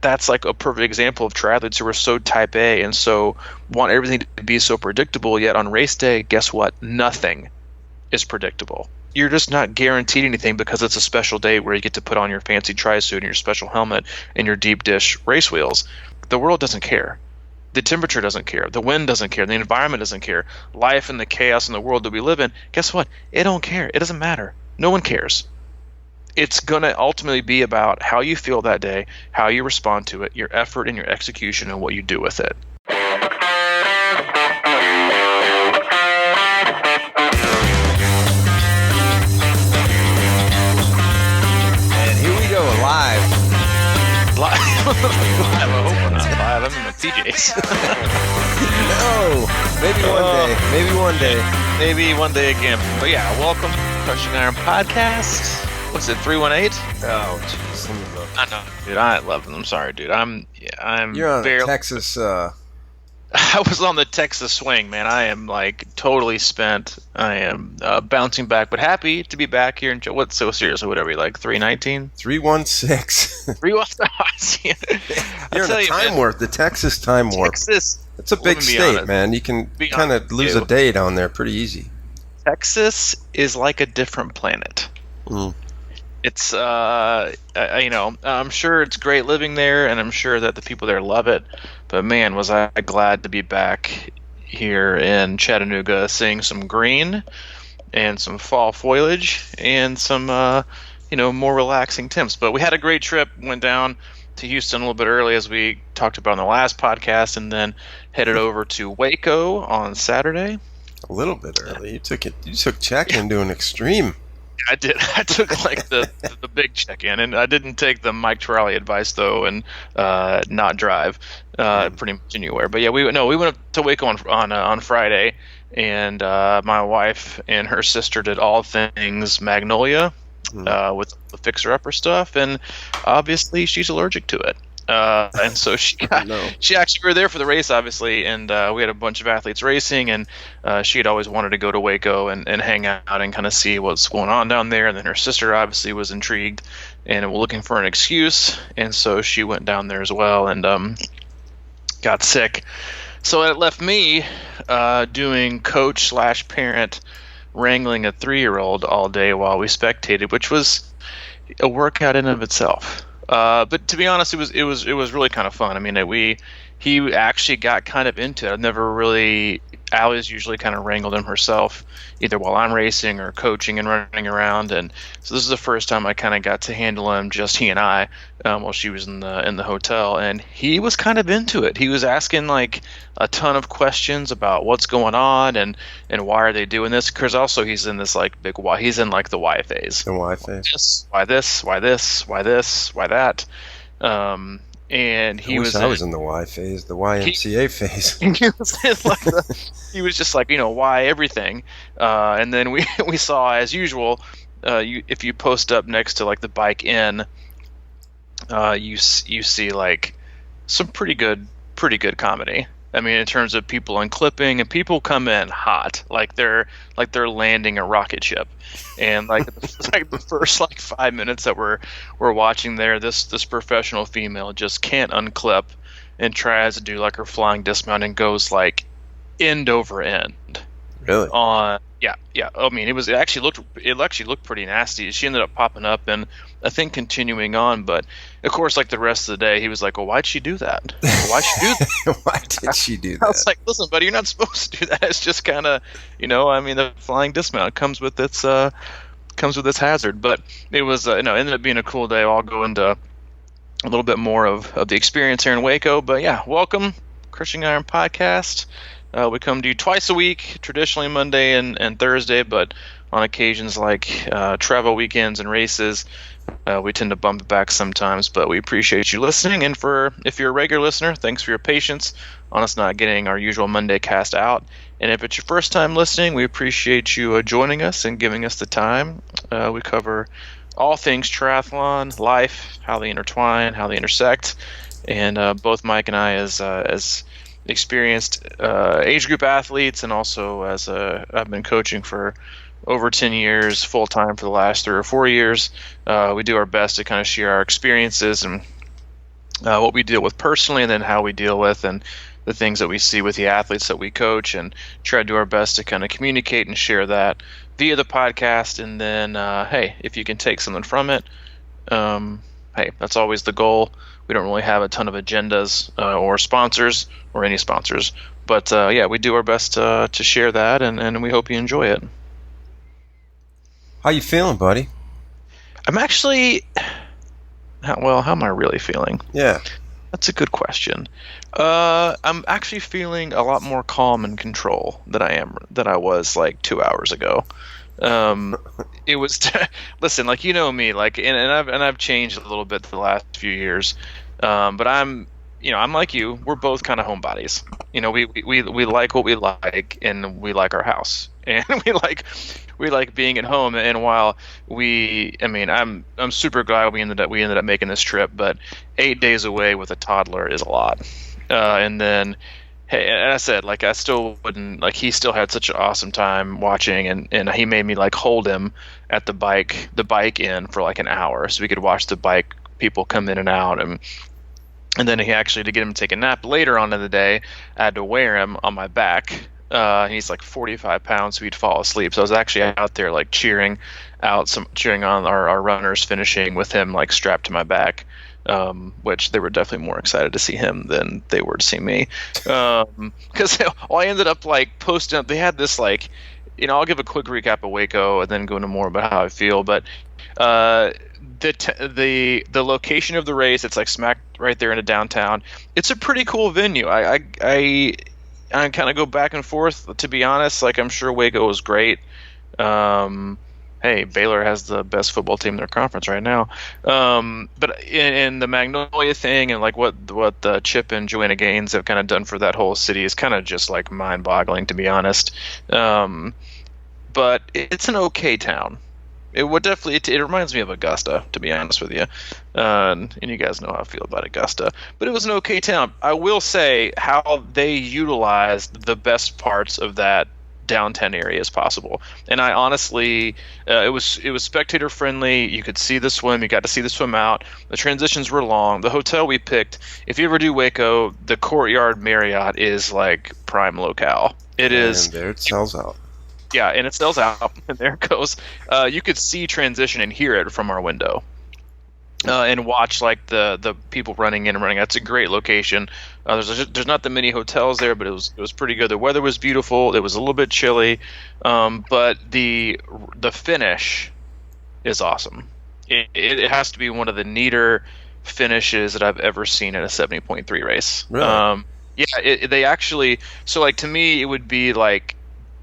that's like a perfect example of triathletes who are so type A and so want everything to be so predictable, yet on race day, guess what? Nothing is predictable. You're just not guaranteed anything because it's a special day where you get to put on your fancy tri-suit and your special helmet and your deep dish race wheels. The world doesn't care. The temperature doesn't care. The wind doesn't care. The environment doesn't care. Life and the chaos in the world that we live in, guess what? It don't care. It doesn't matter. No one cares. It's going to ultimately be about how you feel that day, how you respond to it, your effort and your execution, and what you do with it. And here we go, live. I hope we're not live. I'm in my PJs. No, maybe one day. Maybe one day again. But yeah, welcome to Crushing Iron Podcast. What's it, 318? Oh, jeez. Let me look. I know, dude. I love them. I'm sorry, dude. I'm You're on barely... Texas. I was on the Texas swing, man. I am like totally spent. I am bouncing back, but happy to be back here. What's so seriously? Whatever, like 319? 316. 316. You're in the time warp, the Texas time warp. Texas. It's a big state, man. You can kind of lose a day down there pretty easy. Texas is like a different planet. Mm. It's, I'm sure it's great living there, and I'm sure that the people there love it. But man, was I glad to be back here in Chattanooga, seeing some green and some fall foliage and some, more relaxing temps. But we had a great trip. Went down to Houston a little bit early, as we talked about in the last podcast, and then headed over to Waco on Saturday. A little bit early. You took check-in to an extreme. I did. I took like the big check-in, and I didn't take the Mike Trolley advice though, and not drive pretty much anywhere. But yeah, we went up to Waco on Friday, and my wife and her sister did all things Magnolia with the fixer-upper stuff, and obviously she's allergic to it. And so she actually, we were there for the race, obviously, and we had a bunch of athletes racing, and she had always wanted to go to Waco and hang out and kind of see what's going on down there. And then her sister obviously was intrigued and was looking for an excuse, and so she went down there as well and got sick. So it left me doing coach/parent wrangling a 3-year-old all day while we spectated, which was a workout in and of itself. But to be honest, it was really kind of fun. I mean, he actually got kind of into it. Allie's usually kind of wrangled him herself, either while I'm racing or coaching and running around. And so this is the first time I kind of got to handle him, just he and I, while she was in the hotel. And he was kind of into it. He was asking like a ton of questions about what's going on and why are they doing this. Because also he's in this like big why. He's in like the why phase. The why phase. Why this? Why this? Why this? Why that? And he I was in the Y phase, the YMCA phase. He was just like, why everything? And then we saw, as usual, if you post up next to like the bike in, you see like some pretty good comedy. I mean, in terms of people unclipping, and people come in hot, like they're landing a rocket ship, and like the first like 5 minutes that we're watching there, this professional female just can't unclip and tries to do like her flying dismount and goes like end over end. Really? Yeah. I mean, it actually looked pretty nasty. She ended up popping up and I think continuing on, but of course, like the rest of the day, he was like, "Well, why'd she do that? Why'd she do that? Why did she do that?" I was like, "Listen, buddy, you're not supposed to do that. It's just kind of, I mean, the flying dismount comes with its hazard." But it was, ended up being a cool day. I'll go into a little bit more of the experience here in Waco. But yeah, welcome, Crushing Iron Podcast. We come to you twice a week, traditionally Monday and Thursday, but on occasions like travel weekends and races, we tend to bump it back sometimes. But we appreciate you listening, and if you're a regular listener, thanks for your patience on us not getting our usual Monday cast out. And if it's your first time listening, we appreciate you joining us and giving us the time. We cover all things triathlon, life, how they intertwine, how they intersect, and both Mike and I, as experienced age group athletes, and also as I've been coaching for over 10 years full time for the last 3 or 4 years, we do our best to kind of share our experiences and what we deal with personally, and then how we deal with and the things that we see with the athletes that we coach, and try to do our best to kind of communicate and share that via the podcast. And then, hey, if you can take something from it, hey, that's always the goal. We don't really have a ton of agendas or sponsors or any sponsors, but yeah, we do our best to share that, and we hope you enjoy it. How you feeling, buddy? I'm actually, well, how am I really feeling? Yeah. That's a good question. I'm actually feeling a lot more calm and control than I was like 2 hours ago. It was listen, like, you know me, like, and I've changed a little bit the last few years. But I'm like you. We're both kind of homebodies. We like what we like, and we like our house, and we like being at home. And while I'm super glad we ended up making this trip, but 8 days away with a toddler is a lot. And then, hey, and I said, like, I still wouldn't, like, he still had such an awesome time watching, and he made me like hold him at the bike in for like an hour so we could watch the bike people come in and out. And then he actually, to get him to take a nap later on in the day, I had to wear him on my back. He's like 45 pounds, so he'd fall asleep. So I was actually out there like cheering on our runners finishing with him like strapped to my back, which they were definitely more excited to see him than they were to see me. Because I ended up like posting up. They had this like, I'll give a quick recap of Waco and then go into more about how I feel. But the location of the race, it's like smack right there in a downtown. It's a pretty cool venue. I kind of go back and forth, to be honest. Like, I'm sure Waco was great. Hey, Baylor has the best football team in their conference right now. But in the Magnolia thing, and like what Chip and Joanna Gaines have kind of done for that whole city is kind of just like mind-boggling, to be honest. But it's an okay town. It reminds me of Augusta, to be honest with you, and you guys know how I feel about Augusta. But it was an okay town. I will say how they utilized the best parts of that downtown area as possible. And I honestly, it was spectator friendly. You could see the swim. You got to see the swim out. The transitions were long. The hotel we picked, if you ever do Waco, the Courtyard Marriott is like prime locale. It is. And there it sells out. Yeah, and it sells out, and there it goes. You could see transition and hear it from our window, and watch like the people running in and running. That's a great location. There's not that many hotels there, but it was pretty good. The weather was beautiful. It was a little bit chilly, but the finish is awesome. It has to be one of the neater finishes that I've ever seen in a 70.3 race. Really? Yeah, they actually. So like, to me, it would be like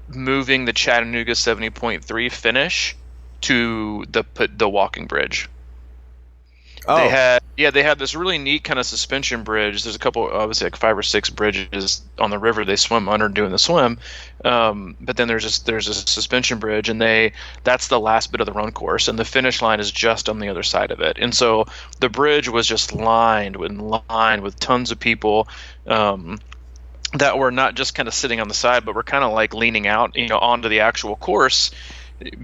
moving the Chattanooga 70.3 finish to the walking bridge. Oh. They had this really neat kind of suspension bridge. There's a couple, obviously like 5 or 6 bridges on the river they swim under doing the swim. But then there's a suspension bridge, and that's the last bit of the run course, and the finish line is just on the other side of it. And so the bridge was just lined with tons of people, that were not just kind of sitting on the side, but were kind of like leaning out, onto the actual course,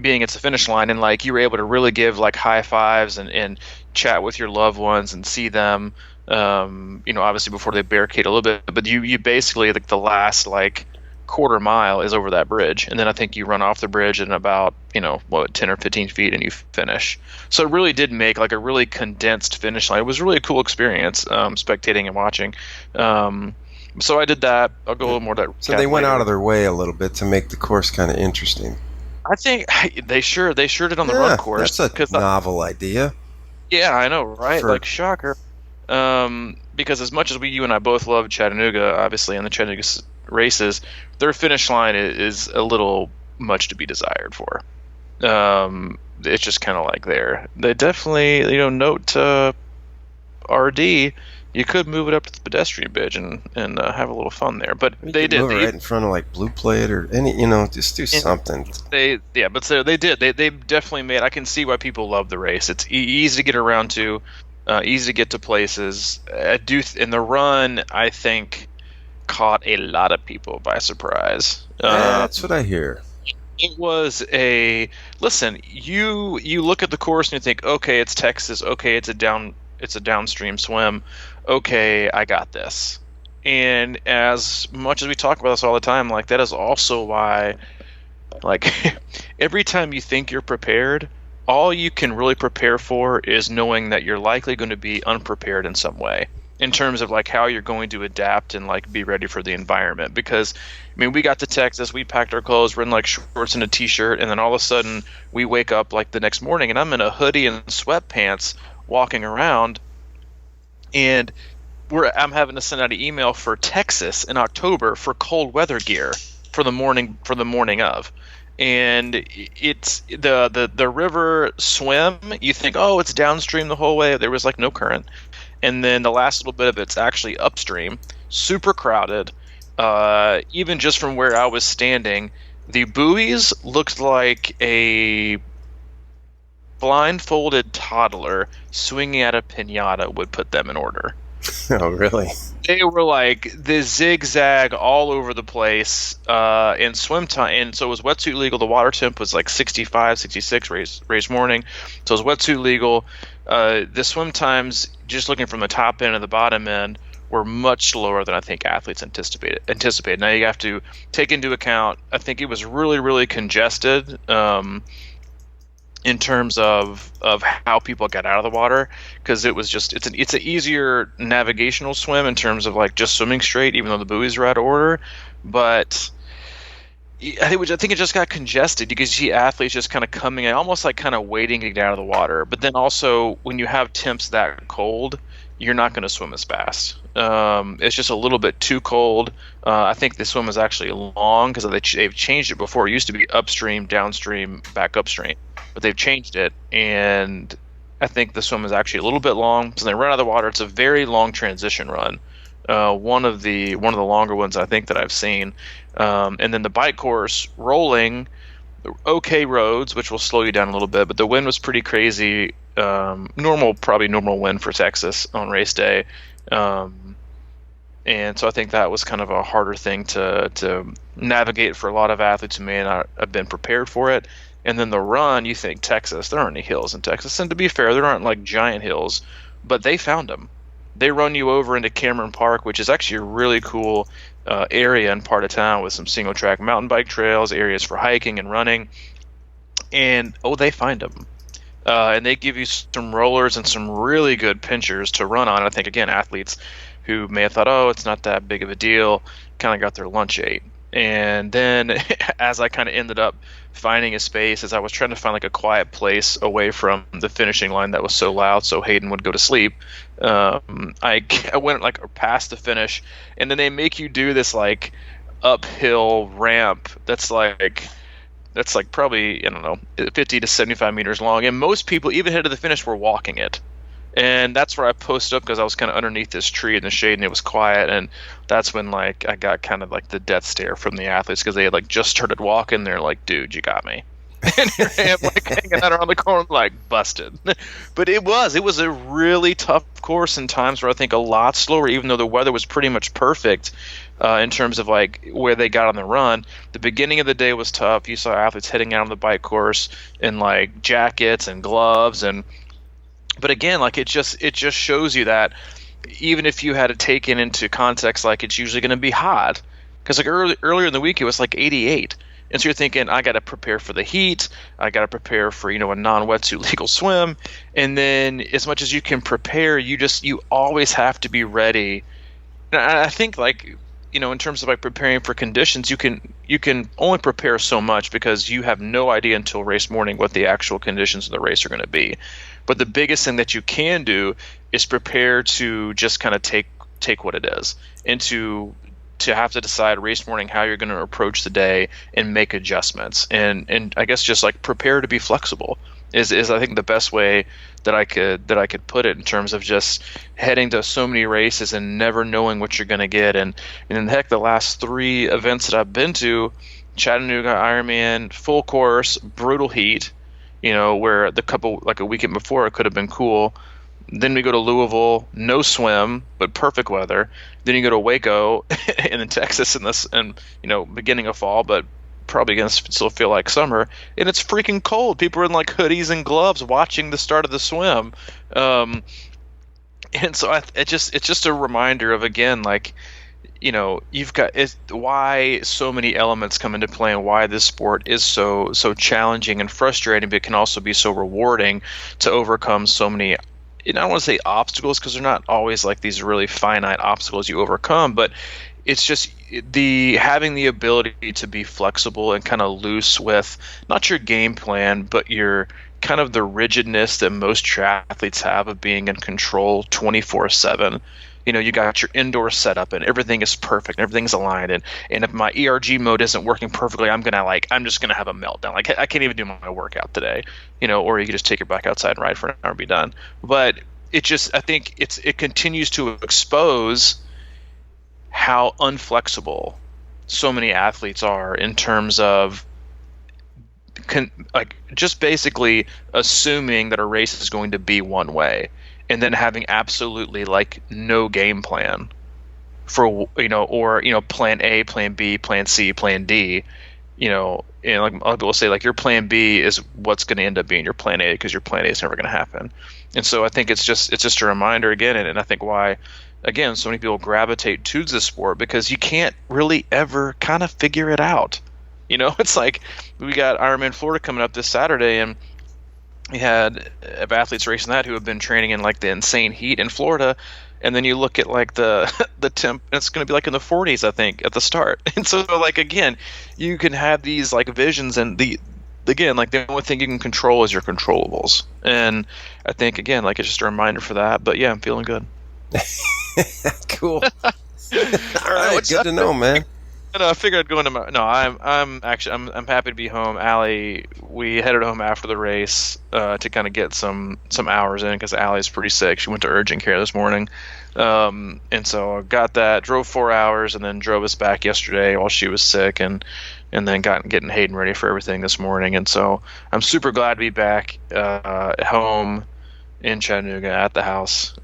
being it's a finish line. And like, you were able to really give like high fives and chat with your loved ones and see them, obviously before they barricade a little bit. But you basically, like, the last like quarter mile is over that bridge. And then I think you run off the bridge in about, 10 or 15 feet and you finish. So it really did make like a really condensed finish line. It was really a cool experience, spectating and watching. So I did that. I'll go a little more to that. So they went out of their way a little bit to make the course kind of interesting. I think they sure did on the run course. That's a novel idea. Yeah, I know, right? Like, shocker. Because as much as you and I both love Chattanooga, obviously, and the Chattanooga races, their finish line is a little much to be desired for. It's just kind of like there. They definitely, note to RD, you could move it up to the pedestrian bridge and have a little fun there. But they did. Move it right in front of like Blue Plate or any, just do something. They did. They definitely made. I can see why people love the race. It's easy to get around to, easy to get to places. In the run, I think, caught a lot of people by surprise. That's what I hear. It was listen. You look at the course and you think, okay, it's Texas. Okay, it's a it's a downstream swim. Okay, I got this. And as much as we talk about this all the time, like that is also why, like every time you think you're prepared, all you can really prepare for is knowing that you're likely going to be unprepared in some way in terms of like how you're going to adapt and like be ready for the environment. Because I mean, we got to Texas, we packed our clothes, we're in like shorts and a t-shirt, and then all of a sudden we wake up like the next morning and I'm in a hoodie and sweatpants walking around, and I'm having to send out an email for Texas in October for cold weather gear for the morning of. And it's the river swim, you think, oh, it's downstream the whole way. There was like no current. And then the last little bit of it's actually upstream, super crowded. Even just from where I was standing, the buoys looked like a blindfolded toddler swinging at a piñata would put them in order. Oh, really? They were like the zigzag all over the place in swim time. And so it was wetsuit legal. The water temp was like 65, 66 race morning. So it was wetsuit legal. The swim times, just looking from the top end and the bottom end, were much slower than I think athletes anticipated. Now you have to take into account, I think it was really, really congested in terms of how people got out of the water, because it was just it's an easier navigational swim in terms of like just swimming straight, even though the buoys are out of order. But I think it just got congested because you see athletes just kind of coming in, almost like kind of waiting to get out of the water. But then also when you have temps that cold, you're not going to swim as fast. It's just a little bit too cold. I think the swim is actually long because they've changed it before. It used to be upstream, downstream, back upstream, but they've changed it, and I think the swim is actually a little bit long. So they run out of the water. It's a very long transition run. One of the longer ones I think that I've seen. And then the bike course rolling, okay roads, which will slow you down a little bit, but the wind was pretty crazy. Probably normal wind for Texas on race day. And so I think that was kind of a harder thing to navigate for a lot of athletes who may not have been prepared for it. And then the run, you think Texas, there aren't any hills in Texas. And to be fair, there aren't like giant hills, but they found them. They run you over into Cameron Park, which is actually a really cool area and part of town with some single track mountain bike trails, areas for hiking and running. And, they find them. And they give you some rollers and some really good pinchers to run on. I think, again, athletes who may have thought, it's not that big of a deal, kind of got their lunch ate. And then as I kind of ended up finding a space, as I was trying to find like a quiet place away from the finishing line that was so loud so Hayden would go to sleep, I went like past the finish, and then they make you do this like uphill ramp that's like probably, I don't know, 50 to 75 meters long, and most people even headed to the finish were walking it. And that's where I posted up because I was kind of underneath this tree in the shade and it was quiet. And that's when like I got kind of like the death stare from the athletes because they had like just started walking. They're like, dude, you got me. And here I am like hanging out around the corner like busted. But it was a really tough course in times where I think a lot slower, even though the weather was pretty much perfect in terms of like where they got on the run. The beginning of the day was tough. You saw athletes heading out on the bike course in like jackets and gloves but again, like it just shows you that even if you had to take it into context, like it's usually going to be hot, because like earlier in the week it was like 88, and so you're thinking I got to prepare for the heat, I got to prepare for a non-wetsuit legal swim, and then as much as you can prepare, you always have to be ready. And I think like in terms of like preparing for conditions, you can only prepare so much because you have no idea until race morning what the actual conditions of the race are going to be. But the biggest thing that you can do is prepare to just kind of take what it is, and to have to decide race morning how you're going to approach the day and make adjustments. And I guess just like prepare to be flexible is I think the best way that I could put it in terms of just heading to so many races and never knowing what you're going to get. And heck, the last 3 events that I've been to, Chattanooga Ironman, full course, brutal heat, where the couple, like a weekend before, it could have been cool. Then we go to Louisville, no swim, but perfect weather. Then you go to Waco and in Texas and beginning of fall, but probably going to still feel like summer. And it's freaking cold. People are in like hoodies and gloves watching the start of the swim. And so it's just a reminder of, again, like, you've got why so many elements come into play, and why this sport is so challenging and frustrating, but can also be so rewarding to overcome so many. I don't want to say obstacles, because they're not always like these really finite obstacles you overcome, but it's just having the ability to be flexible and kind of loose with not your game plan, but your kind of the rigidness that most triathletes have of being in control 24/7. You got your indoor setup and everything is perfect, and everything's aligned, and if my ERG mode isn't working perfectly, I'm just gonna have a meltdown. Like, I can't even do my workout today, or you can just take your bike outside and ride for an hour and be done. But I think it continues to expose how unflexible so many athletes are in terms of just basically assuming that a race is going to be one way, and then having absolutely like no game plan for or plan A, plan B, plan C, plan D, and like a lot of people say, like, your plan B is what's going to end up being your plan A, because your plan A is never going to happen. And so I think it's just a reminder again, and I think why, again, so many people gravitate to the sport, because you can't really ever kind of figure it out. It's like, we got Ironman Florida coming up this Saturday, and we had athletes racing that who have been training in like the insane heat in Florida, and then you look at like the temp, it's going to be like in the 40s, I think, at the start. And so, like, again, you can have these like visions, and the only thing you can control is your controllables. And I think, again, like, it's just a reminder for that. But yeah, I'm feeling good. Cool. All right, good to know, man. I figured I'd go into my. No, I'm happy to be home. Allie, we headed home after the race to kind of get some hours in, because Allie's pretty sick. She went to urgent care this morning, and so I got that. Drove 4 hours, and then drove us back yesterday while she was sick, and then getting Hayden ready for everything this morning. And so I'm super glad to be back at home in Chattanooga at the house.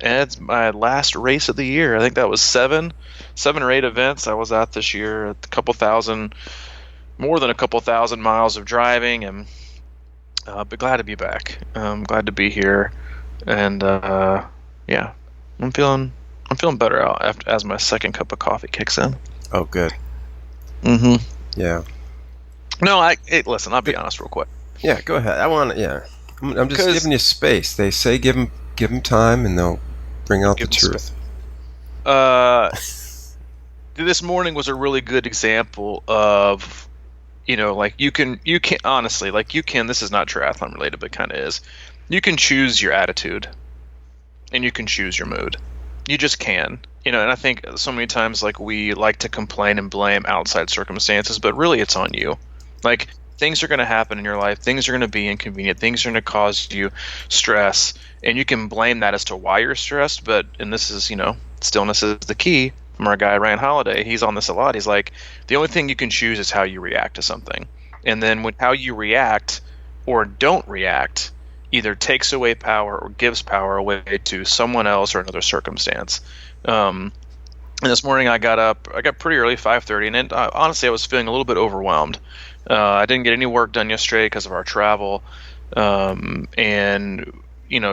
And it's my last race of the year. I think that was 7 or 8 events I was at this year. More than a couple thousand miles of driving, and but glad to be back. Glad to be here, and yeah, I'm feeling better out as my second cup of coffee kicks in. Oh, good. Mm-hmm. Yeah. No, listen. I'll be honest real quick. Yeah, go ahead. I'm just giving you space. They say give them time, and they'll bring out the truth. This morning was a really good example of, like, you can honestly, like, this is not triathlon related, but kind of is. You can choose your attitude, and you can choose your mood. You just can. And I think so many times, like, we like to complain and blame outside circumstances, but really it's on you. Like, things are going to happen in your life. Things are going to be inconvenient. Things are going to cause you stress, and you can blame that as to why you're stressed. And this is, stillness is the key. From our guy Ryan Holiday, he's on this a lot. He's like, the only thing you can choose is how you react to something, and then how you react or don't react either takes away power or gives power away to someone else or another circumstance. And this morning I got pretty early, 5:30, and honestly I was feeling a little bit overwhelmed. I didn't get any work done yesterday because of our travel, and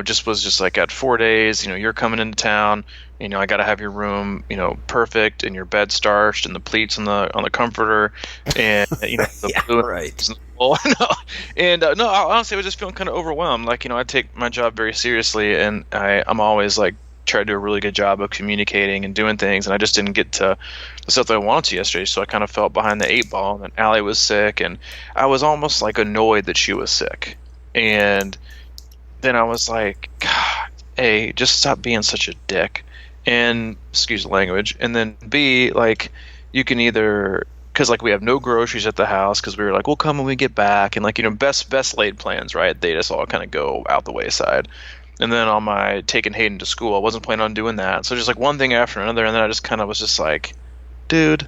just like, at 4 days, you're coming into town, I got to have your room, perfect, and your bed starched, and the pleats on the comforter, and the yeah, blue right. And no, honestly, I was just feeling kind of overwhelmed. Like, I take my job very seriously, and I'm always like try to do a really good job of communicating and doing things, and I just didn't get to the stuff that I wanted to yesterday, so I kind of felt behind the 8 ball. And Allie was sick, and I was almost like annoyed that she was sick, and then I was like, God, A, just stop being such a dick, and excuse the language, and then B, like, you can either, because like we have no groceries at the house, because we were like, we'll come when we get back, and like, best laid plans, right? They just all kind of go out the wayside. And then on my taking Hayden to school, I wasn't planning on doing that. So just like one thing after another, and then I just kind of was just like, dude,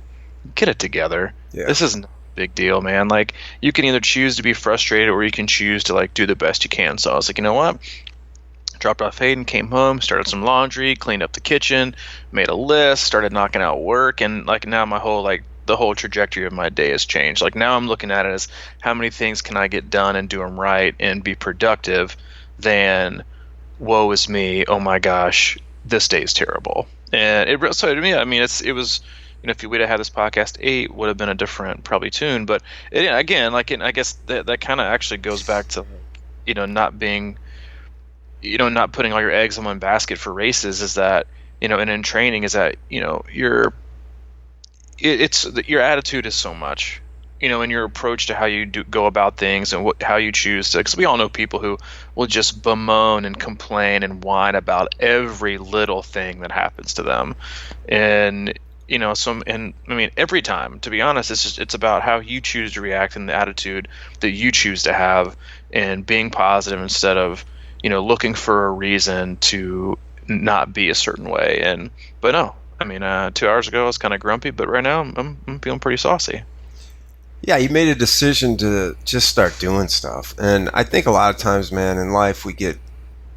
get it together. Yeah. This isn't a big deal, man. Like, you can either choose to be frustrated, or you can choose to like do the best you can. So I was like, you know what? Dropped off Hayden, came home, started some laundry, cleaned up the kitchen, made a list, started knocking out work, and like now the whole trajectory of my day has changed. Like, now I'm looking at it as how many things can I get done and do them right and be productive than woe is me, oh my gosh, this day is terrible. And so to me, I mean, it was, if we'd have had this podcast 8, would have been a different probably tune. But again, I guess that kind of actually goes back to, not being, not putting all your eggs in one basket for races. Is that, and in training is that, your attitude is so much, and your approach to how you go about things and how you choose to, because we all know people who will just bemoan and complain and whine about every little thing that happens to them. And, I mean, every time, to be honest, it's about how you choose to react and the attitude that you choose to have, and being positive instead of, looking for a reason to not be a certain way. But no, I mean, 2 hours ago I was kind of grumpy, but right now I'm feeling pretty saucy. Yeah, you made a decision to just start doing stuff. And I think a lot of times, man, in life we get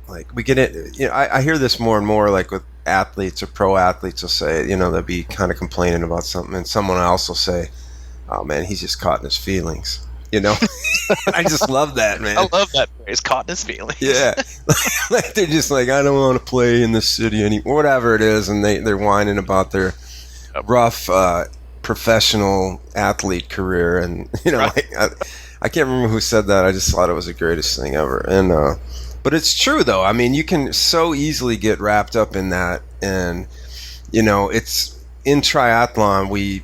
it. I hear this more and more, like with athletes or pro athletes will say, they'll be kind of complaining about something, and someone else will say, oh man, he's just caught in his feelings. I just love that, man. I love that phrase, caught in his feelings. Yeah. Like they're just like, I don't want to play in this city anymore, whatever it is, and they're whining about their rough professional athlete career. And right. I can't remember who said that. I just thought it was the greatest thing ever. And but it's true though. I mean, you can so easily get wrapped up in that. And it's in triathlon, we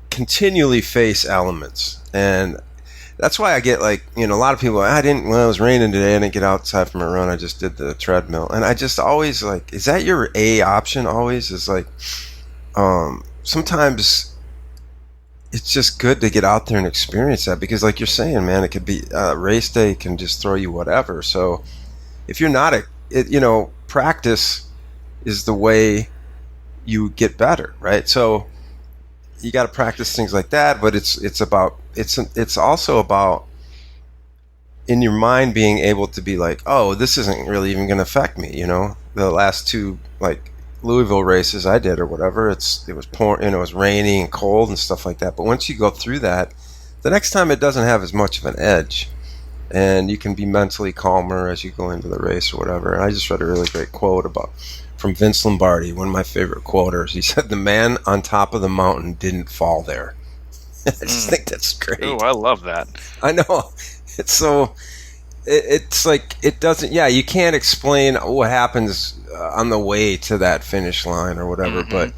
continually face elements. And that's why I get like, a lot of people, it was raining today, I didn't get outside for my run, I just did the treadmill. And I just always like, is that your A option always? Is like, sometimes it's just good to get out there and experience that, because like you're saying, man, it could be race day can just throw you whatever. So if you're not practice is the way you get better, right? So you got to practice things like that, but it's also about in your mind being able to be like, oh, this isn't really even going to affect me. The last 2 like Louisville races I did or whatever, it was pouring, it was raining and cold and stuff like that. But once you go through that, the next time it doesn't have as much of an edge, and you can be mentally calmer as you go into the race or whatever. And I just read a really great quote from Vince Lombardi, one of my favorite quoters. He said, "The man on top of the mountain didn't fall there." I just think that's great. Oh, I love that. I know. It's so. It's like it doesn't. Yeah, you can't explain what happens on the way to that finish line or whatever, but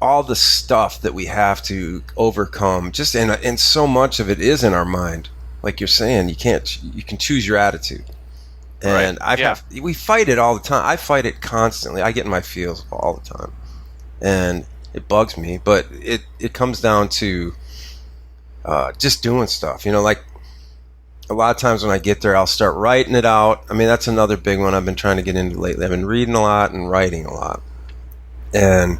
all the stuff that we have to overcome, just and so much of it is in our mind. Like you're saying, you can choose your attitude. And right. We fight it all the time. I fight it constantly. I get in my feels all the time, and it bugs me. But it comes down to just doing stuff. Like a lot of times when I get there, I'll start writing it out. I mean, that's another big one I've been trying to get into lately. I've been reading a lot and writing a lot, and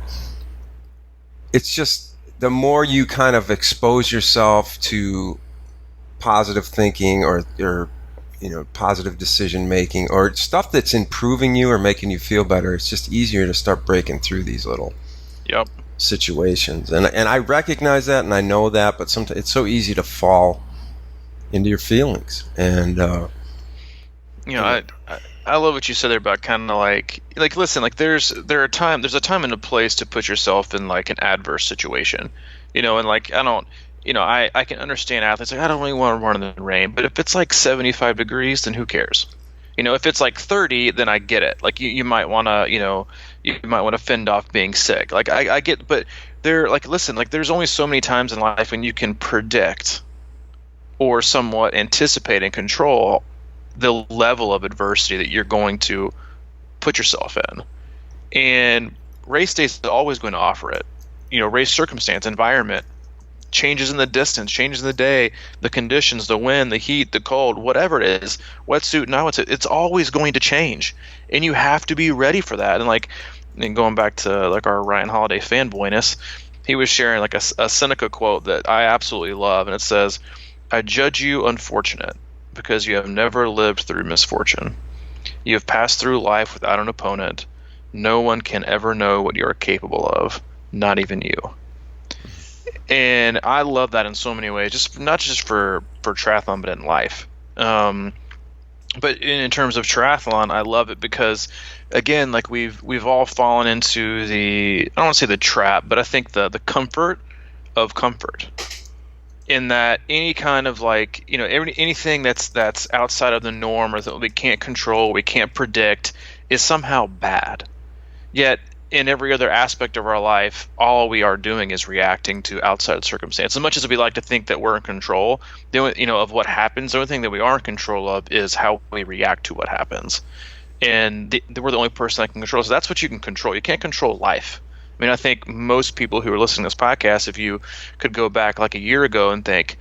it's just the more you kind of expose yourself to positive thinking or positive decision making or stuff that's improving you or making you feel better, it's just easier to start breaking through these little situations. And I recognize that and I know that, but sometimes it's so easy to fall into your feelings. And I love what you said there about kind of like listen, like there's a time and a place to put yourself in like an adverse situation, and like I can understand athletes like, I don't really want to run in the rain, but if it's like 75 degrees, then who cares? If it's like 30, then I get it. Like you might want to fend off being sick. Like I get, but listen, like there's only so many times in life when you can predict or somewhat anticipate and control the level of adversity that you're going to put yourself in. And race day is always going to offer it. Race circumstance, environment, changes in the distance, changes in the day, the conditions, the wind, the heat, the cold, whatever it is, wetsuit, now it's always going to change, and you have to be ready for that. And going back to like our Ryan Holiday fanboyness, he was sharing like a Seneca quote that I absolutely love, and it says, "I judge you unfortunate because you have never lived through misfortune. You have passed through life without an opponent. No one can ever know what you are capable of, not even you." And I love that in so many ways, not just for triathlon, but in life. But in terms of triathlon, I love it because, again, like we've all fallen into I don't want to say the trap, but I think the comfort of comfort. In that any kind of like, anything that's outside of the norm or that we can't control, we can't predict, is somehow bad. Yet in every other aspect of our life, all we are doing is reacting to outside circumstance. As much as we like to think that we're in control, of what happens, the only thing that we are in control of is how we react to what happens. And we're the only person that can control. So that's what you can control. You can't control life. I mean, I think most people who are listening to this podcast, if you could go back like a year ago and think,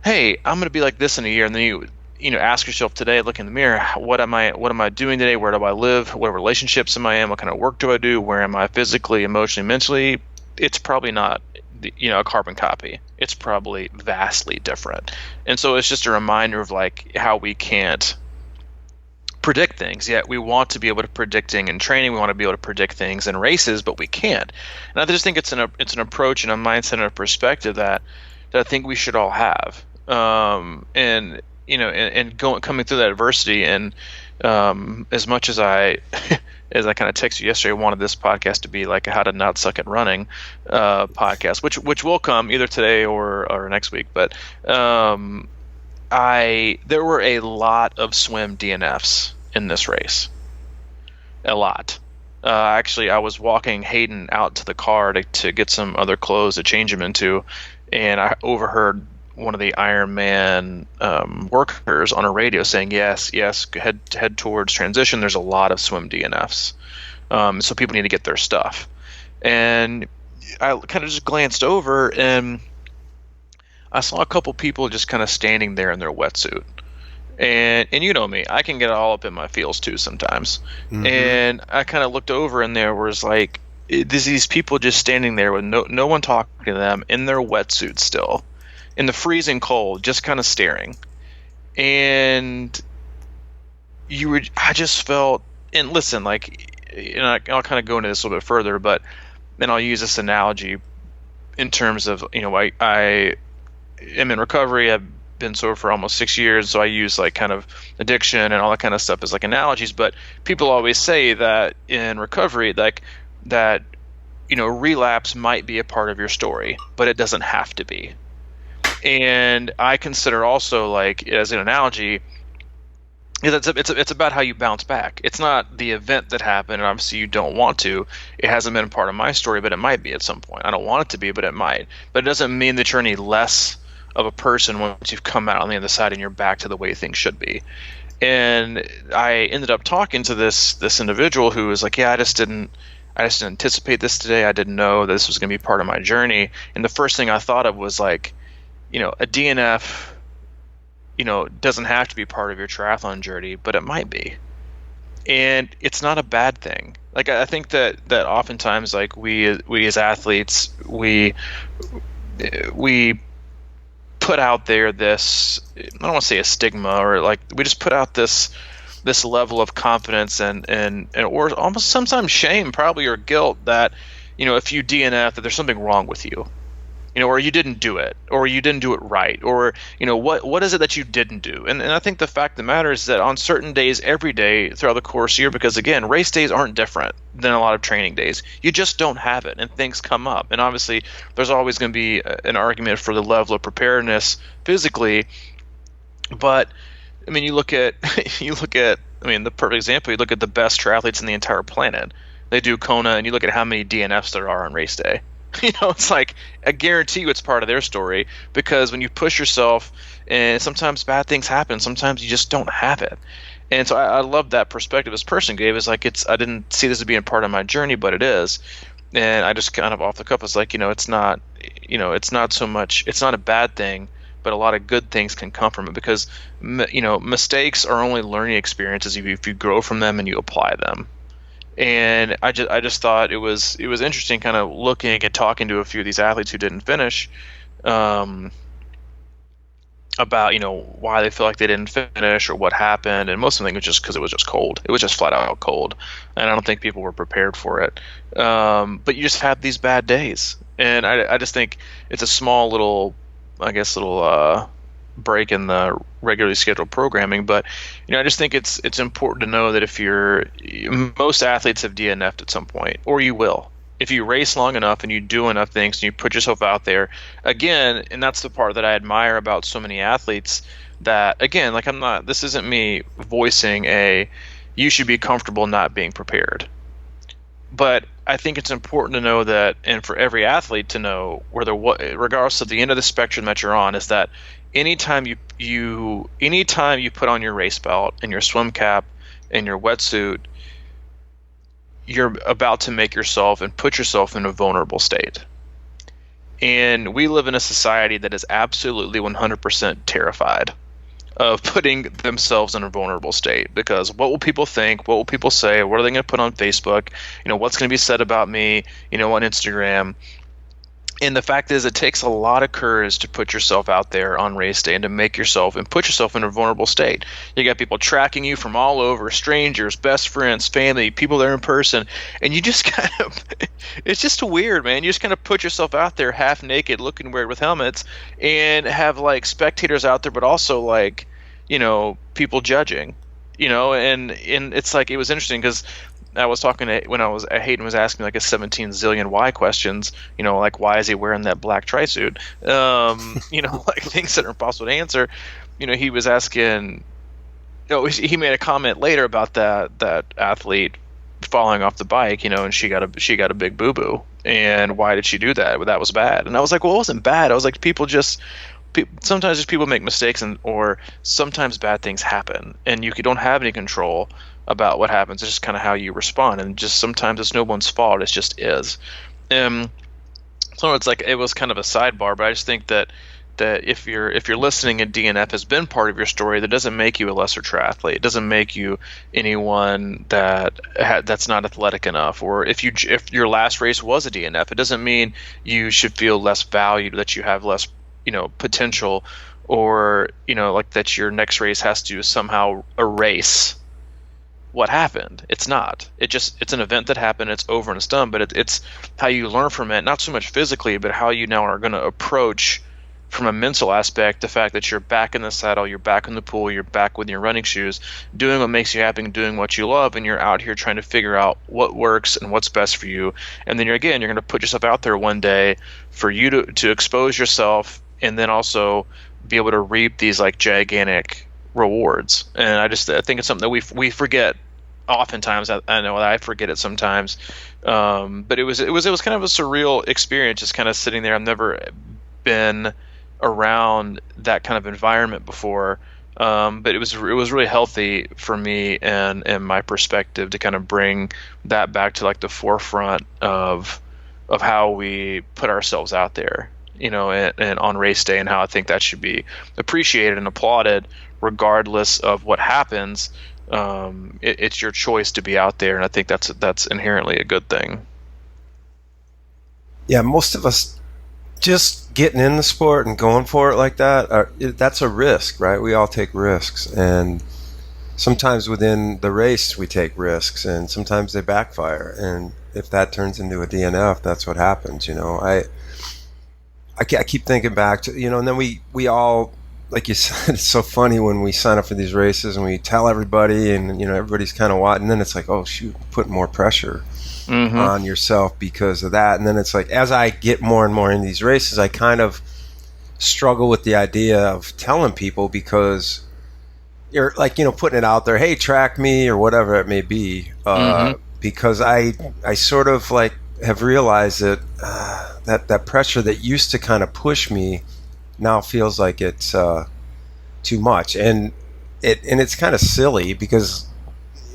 hey, I'm going to be like this in a year, and then you ask yourself today, look in the mirror, what am I doing today? Where do I live? What relationships am I in? What kind of work do I do? Where am I physically, emotionally, mentally? It's probably not a carbon copy. It's probably vastly different. And so it's just a reminder of like how we can't predict things, yet we want to be able to predict things in training. We want to be able to predict things in races, but we can't. And I just think it's an approach and a mindset and a perspective that I think we should all have. And coming through that adversity, and as much as I as I kind of texted you yesterday, I wanted this podcast to be like a how to not suck at running podcast, which will come either today or next week. But there were a lot of swim DNFs in this race. A lot. Actually, I was walking Hayden out to the car to get some other clothes to change him into, and I overheard one of the Ironman workers on a radio saying, yes, head towards transition. There's a lot of swim DNFs. So people need to get their stuff. And I kind of just glanced over, and I saw a couple people just kind of standing there in their wetsuit. And you know me, I can get all up in my feels too sometimes. Mm-hmm. And I kind of looked over, and there was like these people just standing there with no one talking to them, in their wetsuits still, in the freezing cold, just kind of staring. And I just felt, and listen, like, I'll kind of go into this a little bit further, but then I'll use this analogy in terms of, I am in recovery. I've been sober for almost 6 years, so I use like kind of addiction and all that kind of stuff as like analogies. But people always say that in recovery, like that, relapse might be a part of your story, but it doesn't have to be. And I consider also, like, as an analogy, it's about how you bounce back. It's not the event that happened, and obviously you don't want to. It hasn't been a part of my story, but it might be at some point. I don't want it to be, but it might. But it doesn't mean that you're any less of a person once you've come out on the other side and you're back to the way things should be. And I ended up talking to this individual who was like, yeah, I just didn't anticipate this today. I didn't know that this was going to be part of my journey. And the first thing I thought of was like, a DNF, doesn't have to be part of your triathlon journey, but it might be. And it's not a bad thing. Like, I think that oftentimes, like, we as athletes, we put out there this, I don't want to say a stigma, or like, we just put out this level of confidence and or almost sometimes shame, probably, or guilt that, if you DNF, that there's something wrong with you. Or you didn't do it, or you didn't do it right, or, what is it that you didn't do? And I think the fact of the matter is that on certain days, every day throughout the course of the year, because again, race days aren't different than a lot of training days. You just don't have it, and things come up. And obviously, there's always going to be an argument for the level of preparedness physically. But I mean, you look at the perfect example. You look at the best triathletes in the entire planet. They do Kona, and you look at how many DNFs there are on race day. It's like, I guarantee you it's part of their story, because when you push yourself, and sometimes bad things happen, sometimes you just don't have it. And so I love that perspective this person gave. Is like, I didn't see this as being part of my journey, but it is. And I just kind of off the cuff was like, it's not so much, it's not a bad thing, but a lot of good things can come from it, because mistakes are only learning experiences if you grow from them and you apply them. And I just thought it was interesting, kind of looking and talking to a few of these athletes who didn't finish, about why they feel like they didn't finish or what happened. And most of them think it was just because it was just cold. It was just flat out cold, and I don't think people were prepared for it. But you just have these bad days, and I just think it's a small little break in the regularly scheduled programming. But I just think it's important to know that most athletes have DNF'd at some point, or you will. If you race long enough and you do enough things and you put yourself out there again, and that's the part that I admire about so many athletes, that again, like, this isn't me voicing you should be comfortable not being prepared. But I think it's important to know that, and for every athlete to know, regardless of the end of the spectrum that you're on, is that anytime you put on your race belt and your swim cap and your wetsuit, you're about to make yourself and put yourself in a vulnerable state. And we live in a society that is absolutely 100% terrified of putting themselves in a vulnerable state, because what will people think? What will people say? What are they going to put on Facebook? What's going to be said about me, on Instagram? And the fact is, it takes a lot of courage to put yourself out there on race day and to make yourself and put yourself in a vulnerable state. You got people tracking you from all over, strangers, best friends, family, people there in person, and you just kind of, it's just weird, man. You just kind of put yourself out there half naked, looking weird with helmets, and have like spectators out there, but also like, people judging, and it's like, it was interesting because I was talking to, Hayden was asking like a 17 zillion why questions, like, why is he wearing that black tri-suit? Like things that are impossible to answer. He was asking, he made a comment later about that athlete falling off the bike, and she got a big boo-boo. And why did she do that? Well, that was bad. And I was like, well, it wasn't bad. I was like, sometimes just people make mistakes, or sometimes bad things happen, and you don't have any control about what happens. It's just kind of how you respond, and just sometimes it's no one's fault. It just is. So it's like, it was kind of a sidebar, but I just think that if you're listening and DNF has been part of your story, that doesn't make you a lesser triathlete. It doesn't make you anyone that's not athletic enough. Or if your last race was a DNF, it doesn't mean you should feel less valued, that you have less potential, or like that your next race has to somehow erase what happened. It's not. It's an event that happened. It's over and it's done. But it's how you learn from it, not so much physically, but how you now are going to approach, from a mental aspect, the fact that you're back in the saddle, you're back in the pool, you're back with your running shoes, doing what makes you happy, doing what you love, and you're out here trying to figure out what works and what's best for you. And then you're going to put yourself out there one day for you to expose yourself, and then also be able to reap these like gigantic rewards. And I think it's something that we forget oftentimes. I know that I forget it sometimes, but it was kind of a surreal experience, just kind of sitting there. I've never been around that kind of environment before, but it was really healthy for me and my perspective to kind of bring that back to like the forefront of how we put ourselves out there, and on race day, and how I think that should be appreciated and applauded regardless of what happens. It's your choice to be out there, and I think that's inherently a good thing. Yeah, most of us just getting in the sport and going for it like that, that's a risk, right? We all take risks, and sometimes within the race we take risks, and sometimes they backfire. And if that turns into a DNF, that's what happens. I keep thinking back to, and then we all, like you said, it's so funny when we sign up for these races and we tell everybody, and everybody's kind of watching, and then it's like, oh shoot, putting more pressure on yourself because of that. And then it's like, as I get more and more in these races, I kind of struggle with the idea of telling people, because you're like, putting it out there, hey, track me or whatever it may be, because I sort of like have realized that that pressure that used to kind of push me now feels like it's too much, and it's kind of silly, because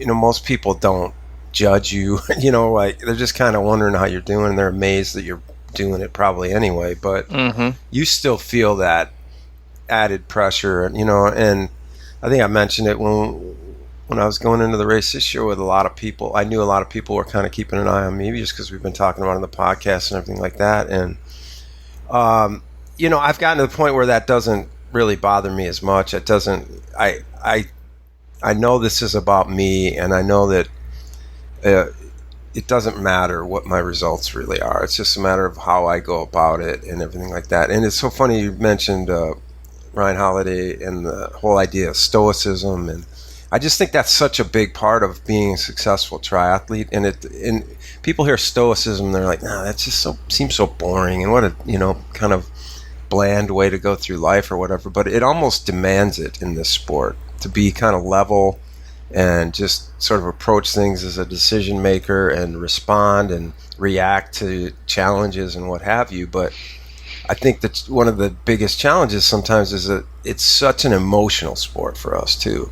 most people don't judge you. Like, they're just kind of wondering how you're doing, and they're amazed that you're doing it probably anyway, but you still feel that added pressure, and I think I mentioned it when I was going into the race this year with a lot of people. I knew a lot of people were kind of keeping an eye on me just because we've been talking about it on the podcast and everything like that, and I've gotten to the point where that doesn't really bother me as much. It doesn't. I know this is about me, and I know that it doesn't matter what my results really are. It's just a matter of how I go about it and everything like that. And it's so funny you mentioned Ryan Holiday and the whole idea of stoicism, and I just think that's such a big part of being a successful triathlete. And people hear stoicism, they're like, "Nah, that's just seems so boring, and what a kind of bland way to go through life or whatever." But it almost demands it in this sport to be kind of level and just sort of approach things as a decision maker and respond and react to challenges and what have you. But I think that one of the biggest challenges sometimes is that it's such an emotional sport for us too,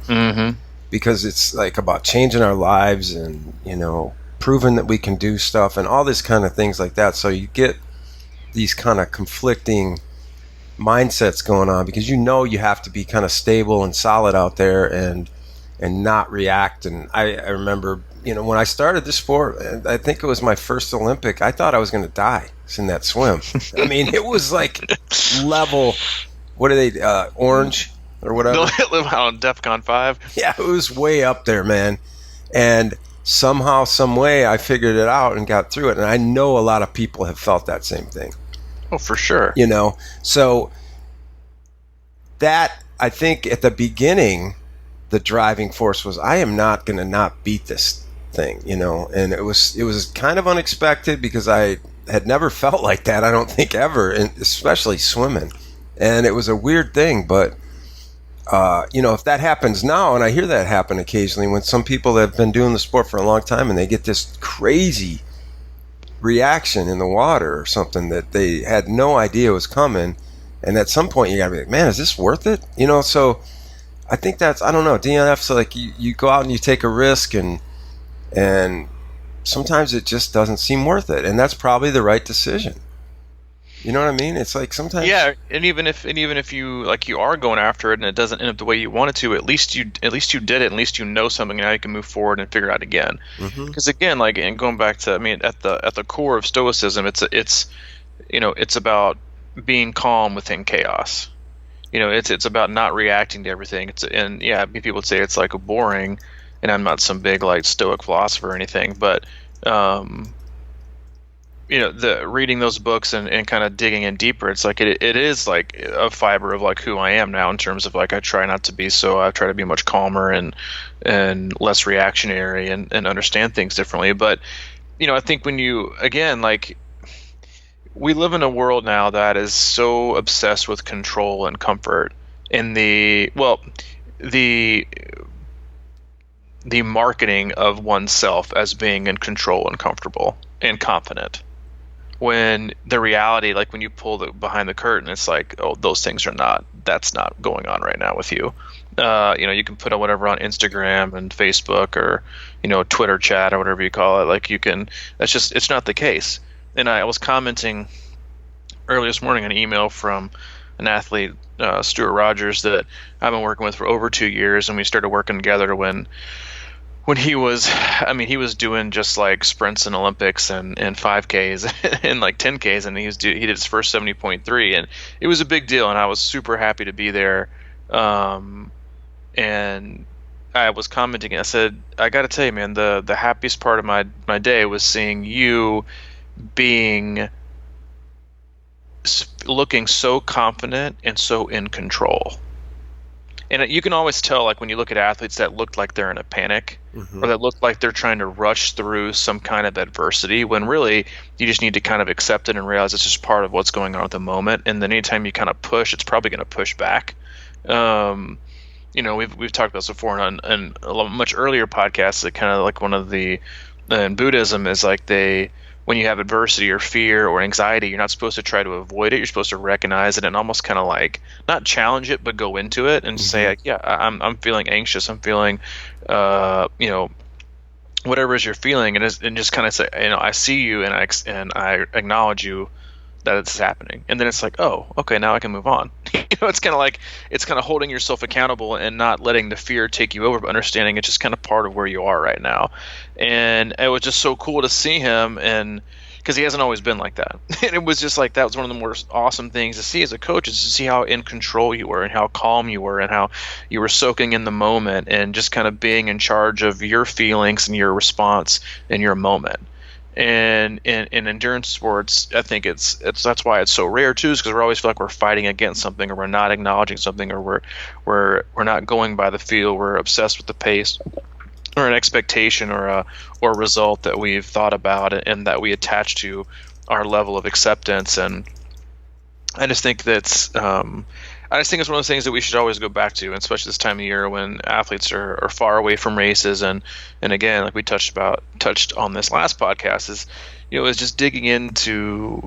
because it's like about changing our lives and proving that we can do stuff and all this kind of things like that. So you get these kind of conflicting mindsets going on because you have to be kind of stable and solid out there and not react. And I remember when I started this sport, I think it was my first Olympic, I thought I was going to die in that swim. I mean, it was like level, what are they, orange or whatever? They'll live out on DEFCON 5. Yeah, it was way up there, man. And somehow, some way, I figured it out and got through it. And I know a lot of people have felt that same thing. Oh, for sure. So that, I think at the beginning, the driving force was, I am not going to not beat this thing, and it was kind of unexpected because I had never felt like that, I don't think ever, and especially swimming. And it was a weird thing, but if that happens now, and I hear that happen occasionally when some people have been doing the sport for a long time and they get this crazy reaction in the water or something that they had no idea was coming, and at some point you gotta be like, man, is this worth it? So I think that's, I don't know, DNF's like you go out and you take a risk and sometimes it just doesn't seem worth it, and that's probably the right decision. You know what I mean? It's like sometimes. Yeah, and even if you you are going after it and it doesn't end up the way you wanted to, at least you did it. At least something, and now you can move forward and figure it out again. Because again, and going back to, at the core of stoicism, it's about being calm within chaos. It's about not reacting to everything. People would say it's like a boring, and I'm not some big stoic philosopher or anything, but the reading those books and kind of digging in deeper, it's like it is like a fiber of who I am now in terms of I try not to be I try to be much calmer and less reactionary and understand things differently. But I think when you again we live in a world now that is so obsessed with control and comfort in the marketing of oneself as being in control and comfortable and confident, when the reality, when you pull behind the curtain, it's those things that's not going on right now with you. You can put whatever on Instagram and Facebook or Twitter chat or whatever you call it, it's not the case. And I was commenting earlier this morning an email from an athlete, Stuart Rogers, that I've been working with for over 2 years, and we started working together when he was doing just sprints and Olympics and 5Ks and 10Ks, and he did his first 70.3, and it was a big deal, and I was super happy to be there. And I was commenting, I said, I got to tell you, man, the happiest part of my day was seeing you looking so confident and so in control. And you can always tell, when you look at athletes that look like they're in a panic, or that look like they're trying to rush through some kind of adversity, when really you just need to kind of accept it and realize it's just part of what's going on at the moment. And then anytime you kind of push, it's probably going to push back. We've talked about this before in a much earlier podcasts, that kind of one of the in Buddhism is when you have adversity or fear or anxiety, you're not supposed to try to avoid it. You're supposed to recognize it and almost kind of not challenge it, but go into it and say, I'm feeling anxious. I'm feeling, whatever it is you're feeling, and just kind of say, I see you and I acknowledge you that it's happening. And then it's oh, okay, now I can move on. It's kind of holding yourself accountable and not letting the fear take you over, but understanding it's just kind of part of where you are right now. And it was just so cool to see him, and because he hasn't always been like that. And it was just that was one of the most awesome things to see as a coach, is to see how in control you were and how calm you were and how you were soaking in the moment and just kind of being in charge of your feelings and your response in your moment. And in endurance sports, I think it's that's why it's so rare too, is because we always feel like we're fighting against something, or we're not acknowledging something, or we're not going by the feel. We're obsessed with the pace, or an expectation, or a result that we've thought about and that we attach to our level of acceptance. And I just think it's one of those things that we should always go back to, and especially this time of year when athletes are far away from races. And again, like we touched on this last podcast, is just digging into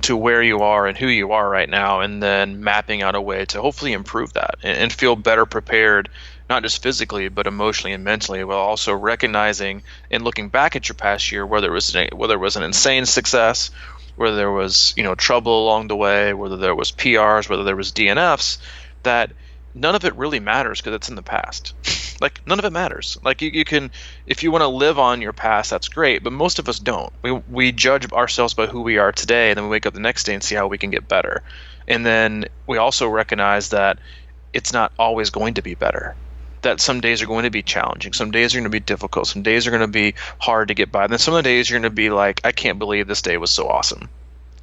where you are and who you are right now, and then mapping out a way to hopefully improve that and feel better prepared, not just physically but emotionally and mentally, while also recognizing and looking back at your past year, whether it was an insane success, whether there was trouble along the way, whether there was PRs, whether there was DNFs, that none of it really matters because it's in the past. Like, none of it matters. Like, you can, if you want to live on your past, that's great, but most of us don't. We judge ourselves by who we are today, and then we wake up the next day and see how we can get better. And then we also recognize that it's not always going to be better. That some days are going to be challenging, some days are going to be difficult, some days are going to be hard to get by. And then some of the days you're going to be like, I can't believe this day was so awesome.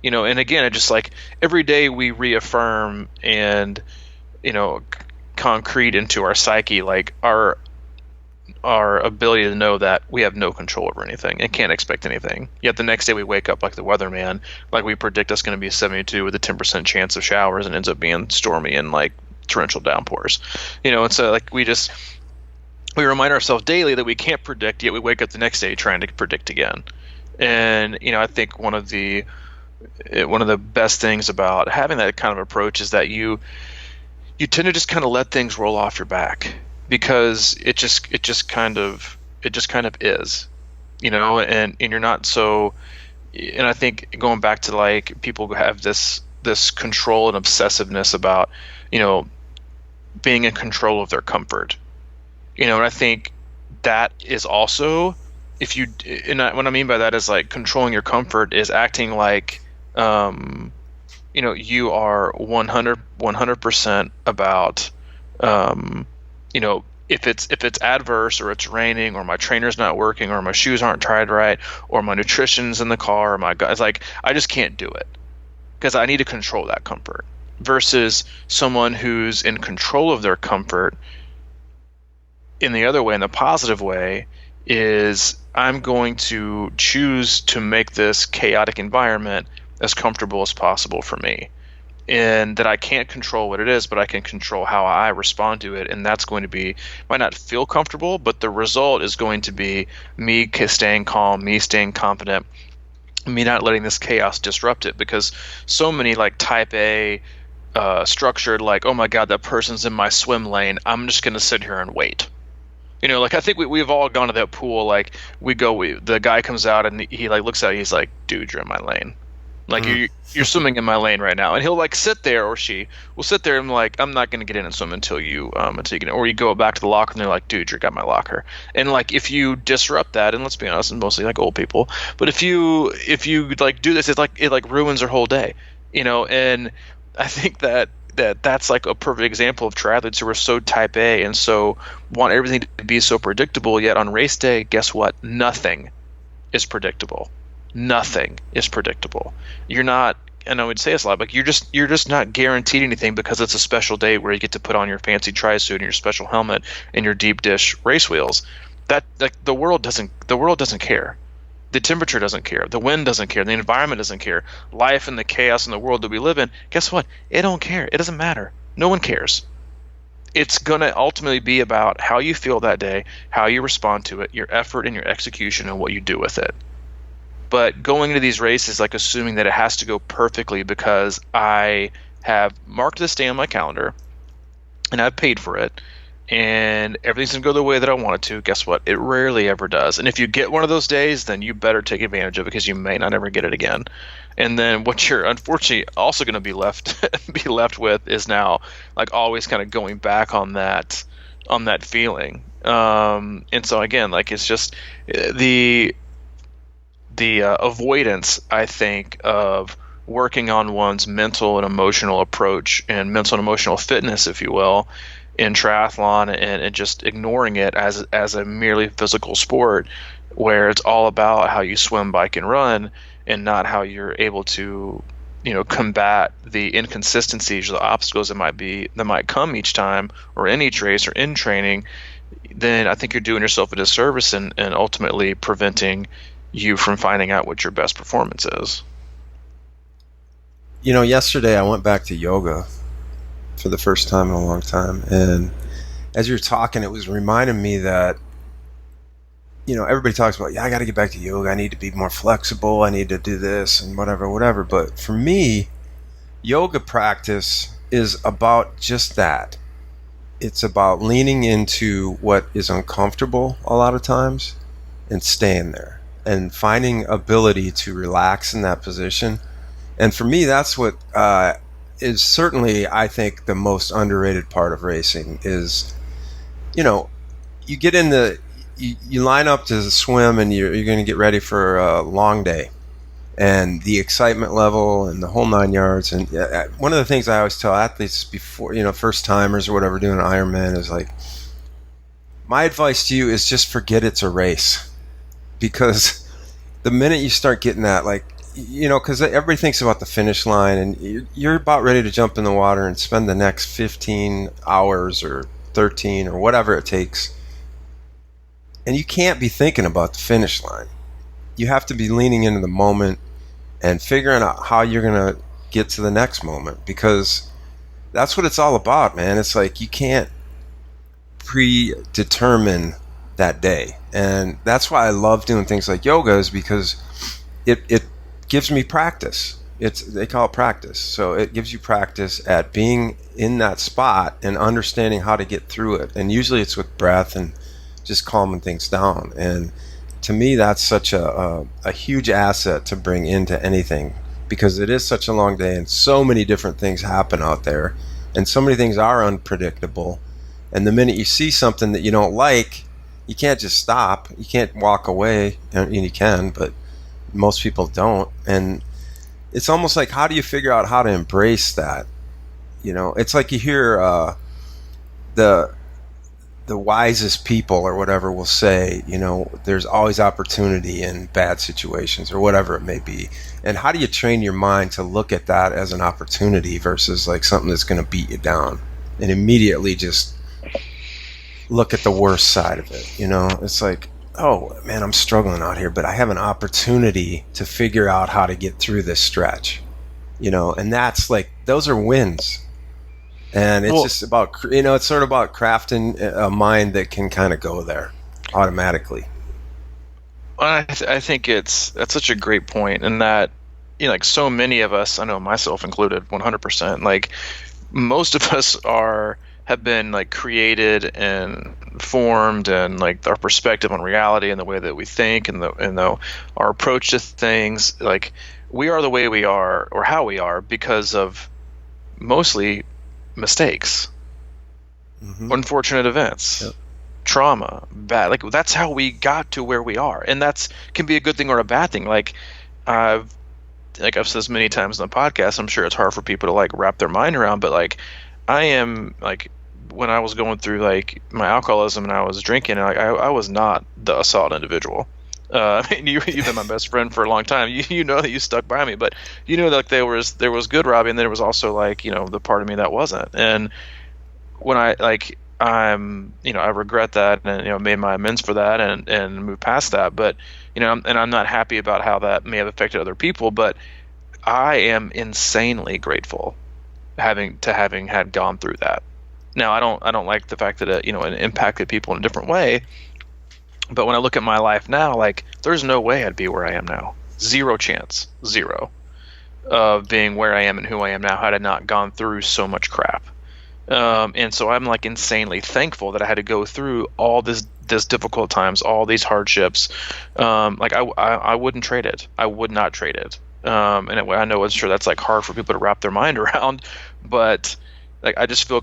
And again, it just like every day we reaffirm and, concrete into our psyche, like our ability to know that we have no control over anything and can't expect anything. Yet the next day we wake up like the weatherman, like we predict it's going to be 72 with a 10% chance of showers, and ends up being stormy and like torrential downpours. And so like we remind ourselves daily that we can't predict, yet we wake up the next day trying to predict again. And I think one of the best things about having that kind of approach is that you tend to just kind of let things roll off your back, because it just kind of is, and you're not so. And I think going back to like people who have this control and obsessiveness about being in control of their comfort, and I think that is also, what I mean by that is like controlling your comfort is acting like you are 100% about if it's adverse, or it's raining, or my trainer's not working, or my shoes aren't tied right, or my nutrition's in the car, or it's like I just can't do it because I need to control that comfort. Versus someone who's in control of their comfort in the other way, in the positive way, is I'm going to choose to make this chaotic environment as comfortable as possible for me. And that I can't control what it is, but I can control how I respond to it. And that's going to be, might not feel comfortable, but the result is going to be me staying calm, me staying confident, me not letting this chaos disrupt it. Because so many like type A structured, like, oh my God, that person's in my swim lane, I'm just going to sit here and wait. Like I think we've all gone to that pool. Like the guy comes out and he like looks at it, he's like, dude, you're in my lane. Like you're swimming in my lane right now, and he'll like sit there, or she will sit there and like, I'm not going to get in and swim until you get in. Or you go back to the locker and they're like, dude, you got my locker. And like if you disrupt that, and let's be honest, it's mostly like old people, but if you like do this, it ruins their whole day, And I think that's like a perfect example of triathletes who are so type A and so want everything to be so predictable. Yet on race day, guess what? Nothing is predictable. Nothing is predictable. You're not, and I would say this a lot, but you're just not guaranteed anything because it's a special day where you get to put on your fancy tri-suit and your special helmet and your deep dish race wheels. That like the world doesn't care. The temperature doesn't care. The wind doesn't care. The environment doesn't care. Life and the chaos in the world that we live in, guess what? It don't care. It doesn't matter. No one cares. It's going to ultimately be about how you feel that day, how you respond to it, your effort and your execution, and what you do with it. But going into these races, like assuming that it has to go perfectly because I have marked this day on my calendar and I've paid for it and everything's going to go the way that I want it to, guess what? It rarely ever does. And if you get one of those days, then you better take advantage of it because you may not ever get it again. And then what you're unfortunately also going to be left with is now like always kind of going back on that feeling. And so again, like it's just the avoidance, I think, of working on one's mental and emotional approach and mental and emotional fitness, if you will, in triathlon, and just ignoring it as a merely physical sport, where it's all about how you swim, bike, and run, and not how you're able to, combat the inconsistencies or the obstacles that might come each time or in each race or in training, then I think you're doing yourself a disservice and ultimately preventing you from finding out what your best performance is. Yesterday I went back to yoga for the first time in a long time, and as you were talking, it was reminding me that everybody talks about, I got to get back to yoga, I need to be more flexible, I need to do this and whatever, but for me, yoga practice is about just that. It's about leaning into what is uncomfortable a lot of times and staying there and finding ability to relax in that position. And for me, that's what is certainly, I think, the most underrated part of racing is, you get in you line up to swim and you're going to get ready for a long day, and the excitement level and the whole 9 yards. And one of the things I always tell athletes before, first timers or whatever doing an Ironman is like, my advice to you is just forget it's a race, because the minute you start getting that, because everybody thinks about the finish line and you're about ready to jump in the water and spend the next 15 hours or 13 or whatever it takes. And you can't be thinking about the finish line. You have to be leaning into the moment and figuring out how you're going to get to the next moment, because that's what it's all about, man. It's like you can't predetermine that day. And that's why I love doing things like yoga, is because it gives me practice. They call it practice. So it gives you practice at being in that spot and understanding how to get through it. And usually it's with breath and just calming things down. And to me, that's such a huge asset to bring into anything, because it is such a long day and so many different things happen out there and so many things are unpredictable. And the minute you see something that you don't like, you can't just stop. You can't walk away. And you can, but most people don't. And it's almost like, how do you figure out how to embrace that? It's like you hear the wisest people or whatever will say, there's always opportunity in bad situations or whatever it may be. And how do you train your mind to look at that as an opportunity versus like something that's going to beat you down, and immediately just look at the worst side of it? It's like, oh man, I'm struggling out here, but I have an opportunity to figure out how to get through this stretch, and that's like, those are wins. And it's just about, it's sort of about crafting a mind that can kind of go there automatically. I think that's such a great point, and that, like so many of us, I know myself included, 100%, like most of us have been like created and formed, and like our perspective on reality and the way that we think and our approach to things, like we are the way we are or how we are because of mostly mistakes, unfortunate events, trauma, bad. Like that's how we got to where we are, and that's can be a good thing or a bad thing. Like I've said this many times on the podcast. I'm sure it's hard for people to like wrap their mind around, but like I am like, when I was going through like my alcoholism and I was drinking, like I was not the assault individual. You've been my best friend for a long time. You know that you stuck by me, but like there was good Robbie, and there was also like the part of me that wasn't. And when I regret that, and made my amends for that, and moved past that. But and I'm not happy about how that may have affected other people. But I am insanely grateful having had gone through that. Now I don't like the fact that it impacted people in a different way. But when I look at my life now, like there's no way I'd be where I am now. Zero chance, zero, of being where I am and who I am now had I not gone through so much crap. And so I'm like insanely thankful that I had to go through all this difficult times, all these hardships. Like I wouldn't trade it. I would not trade it. And I know it's sure that's like hard for people to wrap their mind around, but like I just feel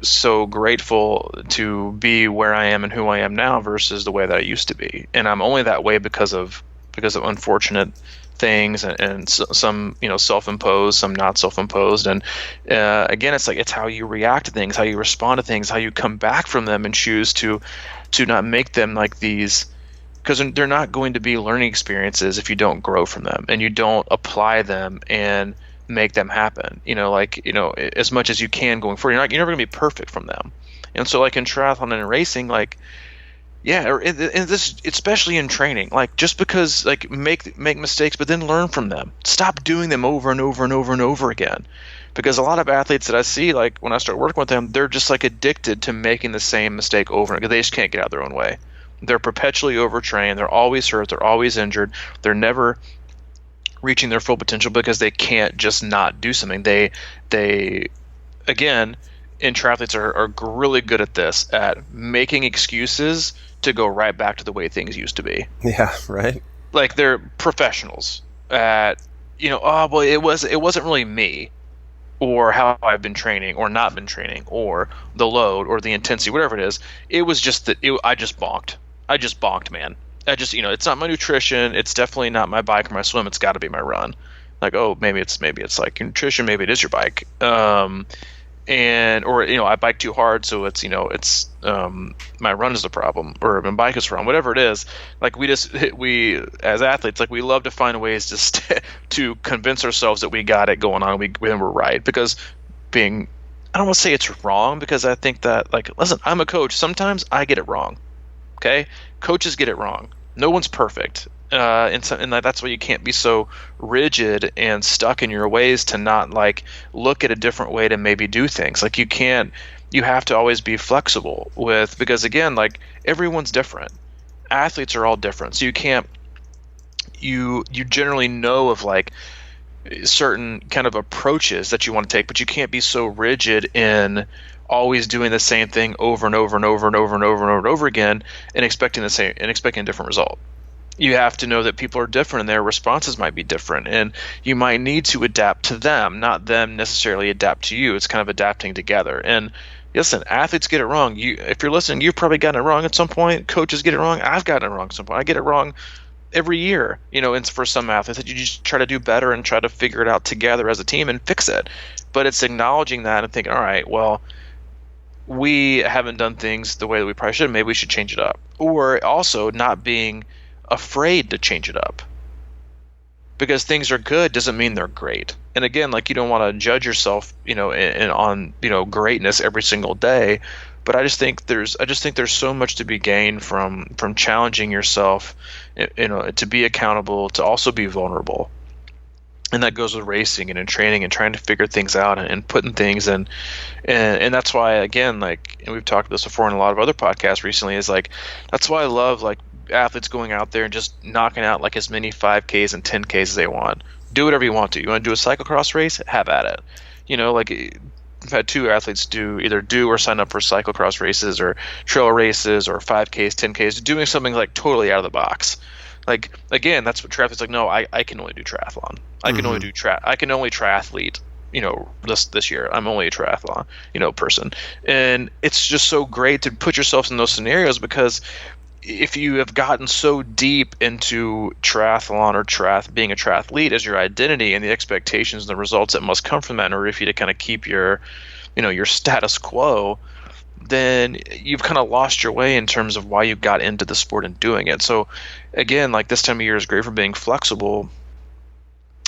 so grateful to be where I am and who I am now versus the way that I used to be. And I'm only that way because of unfortunate things and some self-imposed, some not self-imposed. And again, it's how you react to things, how you respond to things, how you come back from them and choose to not make them like these because they're not going to be learning experiences if you don't grow from them and you don't apply them and make them happen. As much as you can going forward. You're never going to be perfect from them. And so, like in triathlon and in racing, like, yeah, or in this, especially in training, like, just because, like, make mistakes, but then learn from them. Stop doing them over and over and over and over again. Because a lot of athletes that I see, like, when I start working with them, they're just, like, addicted to making the same mistake over and over. They just can't get out of their own way. They're perpetually overtrained. They're always hurt. They're always injured. They're never reaching their full potential because they can't just not do something. They again, and triathletes are really good at this, at making excuses to go right back to the way things used to be. Yeah, right. Like, they're professionals at, oh, well, it wasn't really me, or how I've been training or not been training, or the load or the intensity, whatever it is. It was just that I just bonked. I just bonked, man. It's not my nutrition. It's definitely not my bike or my swim. It's got to be my run. Like, oh, maybe it's like your nutrition. Maybe it is your bike. I bike too hard, so it's my run is the problem, or my bike is wrong. Whatever it is, like, we as athletes, like, we love to find ways to convince ourselves that we got it going on. We're right, because I don't want to say it's wrong, because I think that, like, listen, I'm a coach. Sometimes I get it wrong. Okay, coaches get it wrong. No one's perfect, and that's why you can't be so rigid and stuck in your ways to not, like, look at a different way to maybe do things. Like, you have to always be flexible because, again, like, everyone's different. Athletes are all different, so you generally know of, like, certain kind of approaches that you want to take, but you can't be so rigid in always doing the same thing over and over and over and over and over and over and over again and expecting a different result. You have to know that people are different and their responses might be different, and you might need to adapt to them, not them necessarily adapt to you. It's kind of adapting together. And listen, athletes get it wrong. If you're listening, you've probably gotten it wrong at some point. Coaches get it wrong. I've gotten it wrong at some point. I get it wrong every year, and for some athletes, that you just try to do better and try to figure it out together as a team and fix it. But it's acknowledging that and thinking, all right, well, we haven't done things the way that we probably should. Maybe we should change it up. Or also not being afraid to change it up. Because things are good doesn't mean they're great. And again, like, you don't want to judge yourself, on greatness every single day. But I just think there's so much to be gained from challenging yourself, to be accountable, to also be vulnerable. And that goes with racing and in training and trying to figure things out and putting things in. And that's why, again, like, and we've talked about this before in a lot of other podcasts recently, is like, that's why I love, like, athletes going out there and just knocking out, like, as many 5Ks and 10Ks as they want. Do whatever you want to. You want to do a cyclocross race? Have at it. Like, I've had two athletes either do or sign up for cyclocross races or trail races or 5Ks, 10Ks, doing something, like, totally out of the box. Like, again, that's what triathletes like. No, I can only do triathlon. I can only triathlete. This year I'm only a triathlon, person. And it's just so great to put yourself in those scenarios, because if you have gotten so deep into triathlon or being a triathlete as your identity and the expectations and the results that must come from that in order for you to kind of keep your status quo, then you've kind of lost your way in terms of why you got into the sport and doing it. So again, like, this time of year is great for being flexible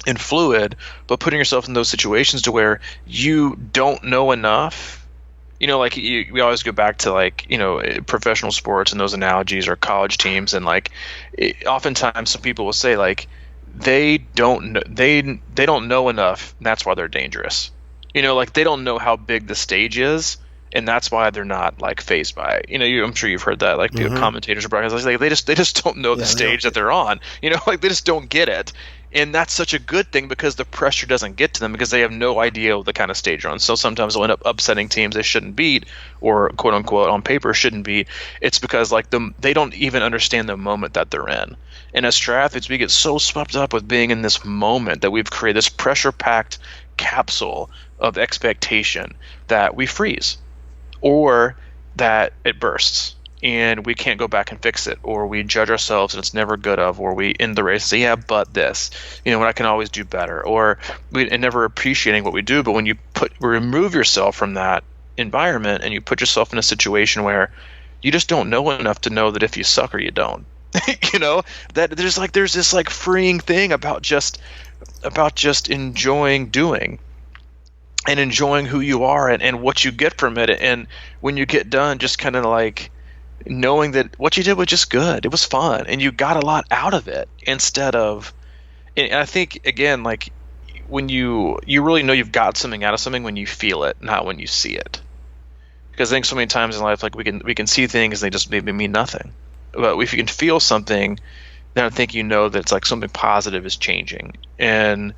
and fluid, but putting yourself in those situations to where you don't know enough. Like, we always go back to, like, professional sports and those analogies, or college teams, and, like, oftentimes some people will say, like, they don't know enough, and that's why they're dangerous. Like, they don't know how big the stage is, and that's why they're not, like, fazed by it. I'm sure you've heard that, like, the commentators or broadcasters, like, they just don't know the stage that they're on. Like, they just don't get it. And that's such a good thing, because the pressure doesn't get to them, because they have no idea the kind of stage they're on. So sometimes they'll end up upsetting teams they shouldn't beat, or quote unquote on paper shouldn't beat. It's because, like, they don't even understand the moment that they're in. And as triathletes, we get so swept up with being in this moment that we've created this pressure-packed capsule of expectation that we freeze, or that it bursts and we can't go back and fix it, or we judge ourselves and it's never good of, or we end the race and say, yeah, but this, when I can always do better, or and never appreciating what we do. But when you remove yourself from that environment and you put yourself in a situation where you just don't know enough to know that if you suck or you don't, You know, that there's this like freeing thing about just enjoying doing and enjoying who you are and what you get from it. And when you get done, just kind of like knowing that what you did was just good. It was fun and you got a lot out of it instead of, and I think again, like when you really know you've got something out of something when you feel it, not when you see it. Because I think so many times in life, like we can see things and they just maybe mean nothing. But if you can feel something, then I think you know that it's like something positive is changing. And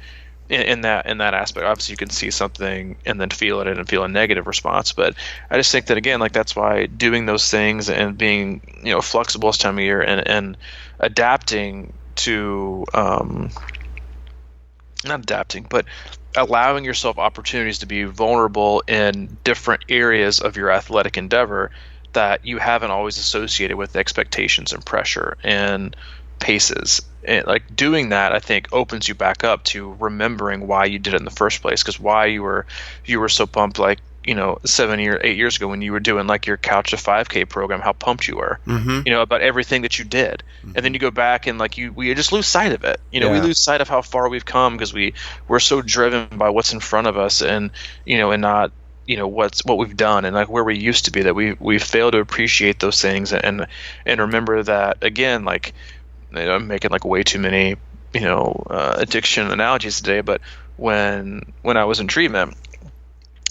in that aspect, obviously you can see something and then feel it and feel a negative response. But I just think that again, like that's why doing those things and being, you know, flexible this time of year and adapting to not adapting, but allowing yourself opportunities to be vulnerable in different areas of your athletic endeavor that you haven't always associated with expectations and pressure and paces. And like doing that, I think opens you back up to remembering why you did it in the first place, because why you were so pumped, like, you know, 8 years ago when you were doing like your Couch to 5K program, how pumped you were, you know, about everything that you did. And then you go back and like we just lose sight of it. You know, we lose sight of how far we've come because we're so driven by what's in front of us and, you know, and not, you know, what we've done and like where we used to be, that we fail to appreciate those things and remember that again, like, you know, I'm making like way too many, you know, addiction analogies today, but when I was in treatment,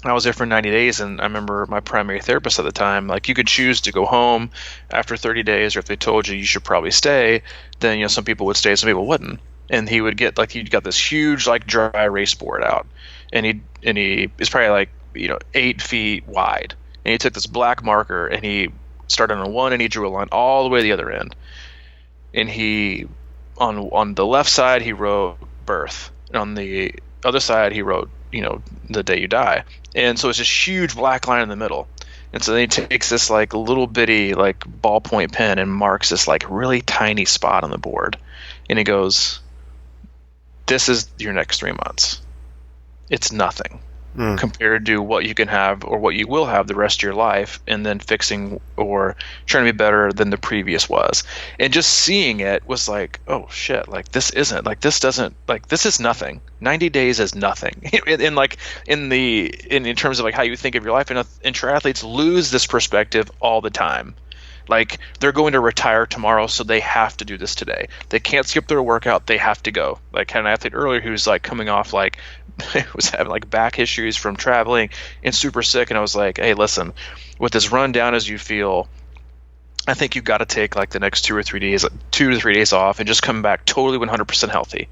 I was there for 90 days, and I remember my primary therapist at the time, like, you could choose to go home after 30 days, or if they told you should probably stay, then, you know, some people would stay, some people wouldn't. And he would get, like, he got this huge, like, dry erase board out, and he is probably, like, you know, 8 feet wide. And he took this black marker, and he started on one, and he drew a line all the way to the other end. And he, on the left side, he wrote birth. And on the other side, he wrote, you know, the day you die. And so it's this huge black line in the middle. And so then he takes this like little bitty like ballpoint pen and marks this like really tiny spot on the board. And he goes, this is your next 3 months. It's nothing compared to what you can have or what you will have the rest of your life, and then fixing or trying to be better than the previous was. And just seeing it was like, oh shit, like this isn't, like this doesn't, like this is nothing. 90 days is nothing. And like in terms of like how you think of your life, and triathletes lose this perspective all the time. Like they're going to retire tomorrow, so they have to do this today. They can't skip their workout. They have to go. Like had an athlete earlier who's like coming off like was having like back issues from traveling and super sick. And I was like, hey, listen, with as run down as you feel, I think you've got to take like the next 2 to 3 days off and just come back totally 100% healthy.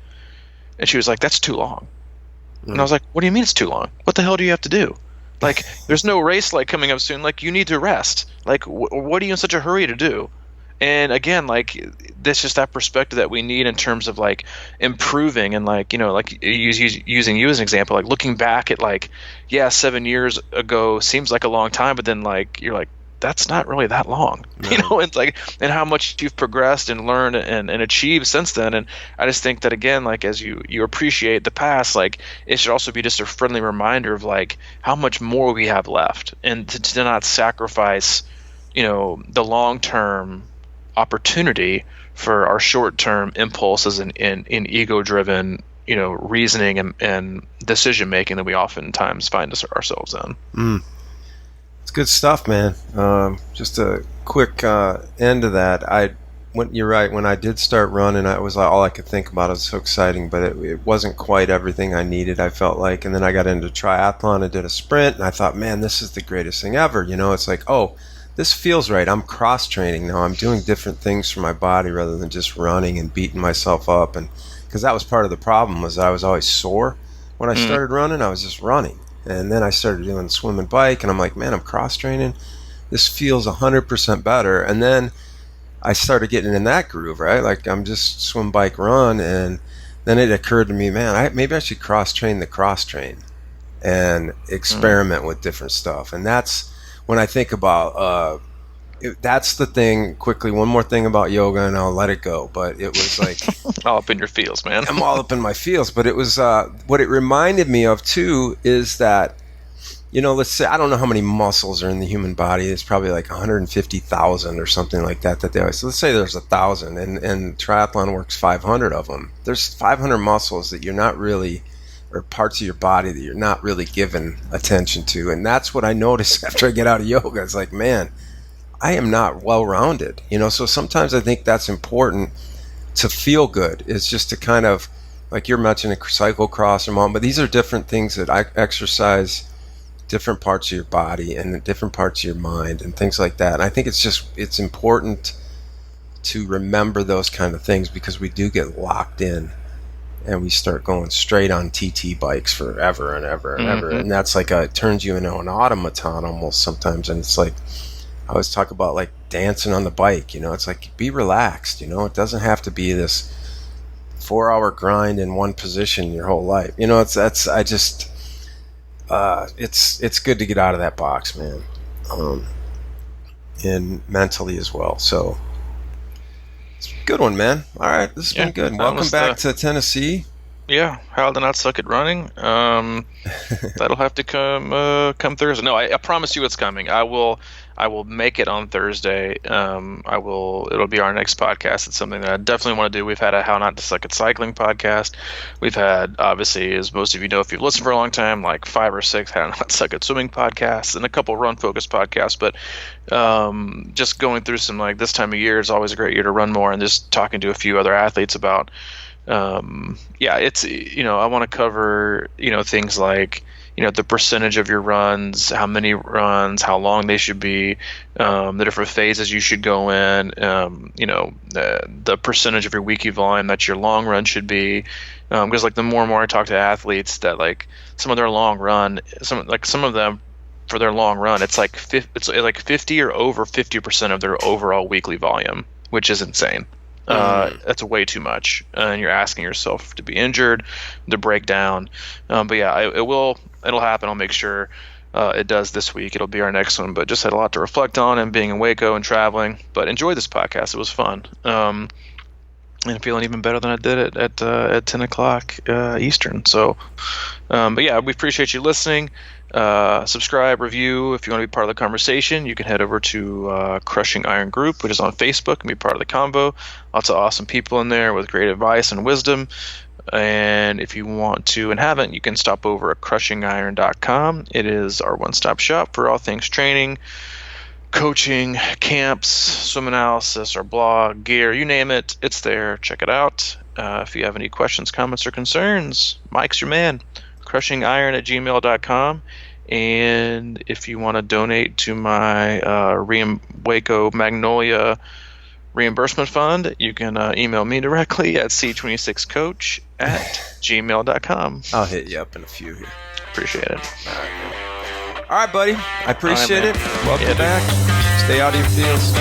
And she was like, that's too long. And I was like, what do you mean it's too long? What the hell do you have to do? Like, there's no race like coming up soon. Like, you need to rest. Like, what are you in such a hurry to do? And again, like, that's just that perspective that we need in terms of like improving and like, you know, like using you as an example, like looking back at like, yeah, 7 years ago seems like a long time, but then like you're like, that's not really that long, you know. It's like, and how much you've progressed and learned and achieved since then. And I just think that again, like as you appreciate the past, like it should also be just a friendly reminder of like how much more we have left, and to not sacrifice, you know, the long term opportunity for our short term impulses and ego driven, you know, reasoning and decision making that we oftentimes find ourselves in. It's good stuff, man. Just a quick end to that. You're right. When I did start running, it was all I could think about. It was so exciting, but it wasn't quite everything I needed, I felt like. And then I got into triathlon and did a sprint, and I thought, man, this is the greatest thing ever. You know, it's like, oh, this feels right. I'm cross-training now. I'm doing different things for my body rather than just running and beating myself up. And because that was part of the problem, was I was always sore. When I started running, I was just running. And then I started doing swim and bike, and I'm like, man, I'm cross-training. This feels 100% better. And then I started getting in that groove, right? Like I'm just swim, bike, run. And then it occurred to me, man, maybe I should cross-train the cross-train and experiment with different stuff. And that's when I think about that's the thing. Quickly, one more thing about yoga, and I'll let it go. But it was like all up in your feels, man. I'm all up in my feels. But it was what it reminded me of too is that let's say, I don't know how many muscles are in the human body. It's probably like 150,000 or something like that they always. So let's say there's 1,000, and triathlon works 500 of them. There's 500 muscles that you're not really, or parts of your body that you're not really giving attention to. And that's what I notice after I get out of yoga. It's like, man, I am not well-rounded. So sometimes I think that's important to feel good. It's just to kind of, like you're mentioning cyclocross or mountain, but these are different things that I exercise different parts of your body and different parts of your mind and things like that. And I think it's important to remember those kind of things, because we do get locked in and we start going straight on TT bikes forever and ever and ever. And that's like it turns you into an automaton almost sometimes. And it's like, I always talk about like dancing on the bike, it's like, be relaxed, it doesn't have to be this 4-hour grind in one position your whole life. It's good to get out of that box, man, and mentally as well. So it's a good one, man. All right, this has been good. Welcome back to Tennessee. Yeah, how to not suck at running. That'll have to come Thursday. No, I promise you it's coming. I will make it on Thursday. It'll be our next podcast. It's something that I definitely want to do. We've had a How Not to Suck at Cycling podcast. We've had, obviously, as most of you know, if you've listened for a long time, like 5 or 6 How Not to Suck at Swimming podcasts and a couple run-focused podcasts. But just going through some, like, this time of year is always a great year to run more, and just talking to a few other athletes about it's, I want to cover, things like, the percentage of your runs, how many runs, how long they should be, the different phases you should go in, the percentage of your weekly volume that your long run should be. Because like the more and more I talk to athletes that like some of their long run, some of them for their long run, it's like 50 or over 50% of their overall weekly volume, which is insane. That's way too much, and you're asking yourself to be injured, to break down. But yeah, it'll happen. I'll make sure it does this week. It'll be our next one. But just had a lot to reflect on, and being in Waco and traveling. But enjoyed this podcast. It was fun, and feeling even better than I did it at 10 o'clock Eastern. So, but yeah, we appreciate you listening. Subscribe, review. If you want to be part of the conversation, you can head over to Crushing Iron Group, which is on Facebook, and be part of the convo. Lots of awesome people in there with great advice and wisdom. And if you want to and haven't, you can stop over at crushingiron.com. It is our one-stop shop for all things training, coaching, camps, swim analysis, our blog, gear, you name it, it's there. Check it out. If you have any questions, comments, or concerns, Mike's your man. crushingiron@gmail.com. And if you want to donate to my Waco Magnolia reimbursement fund, you can email me directly at c26coach@gmail.com. I'll hit you up in a few here. Appreciate it. All right, buddy. I appreciate it. Welcome back. Stay out of your fields.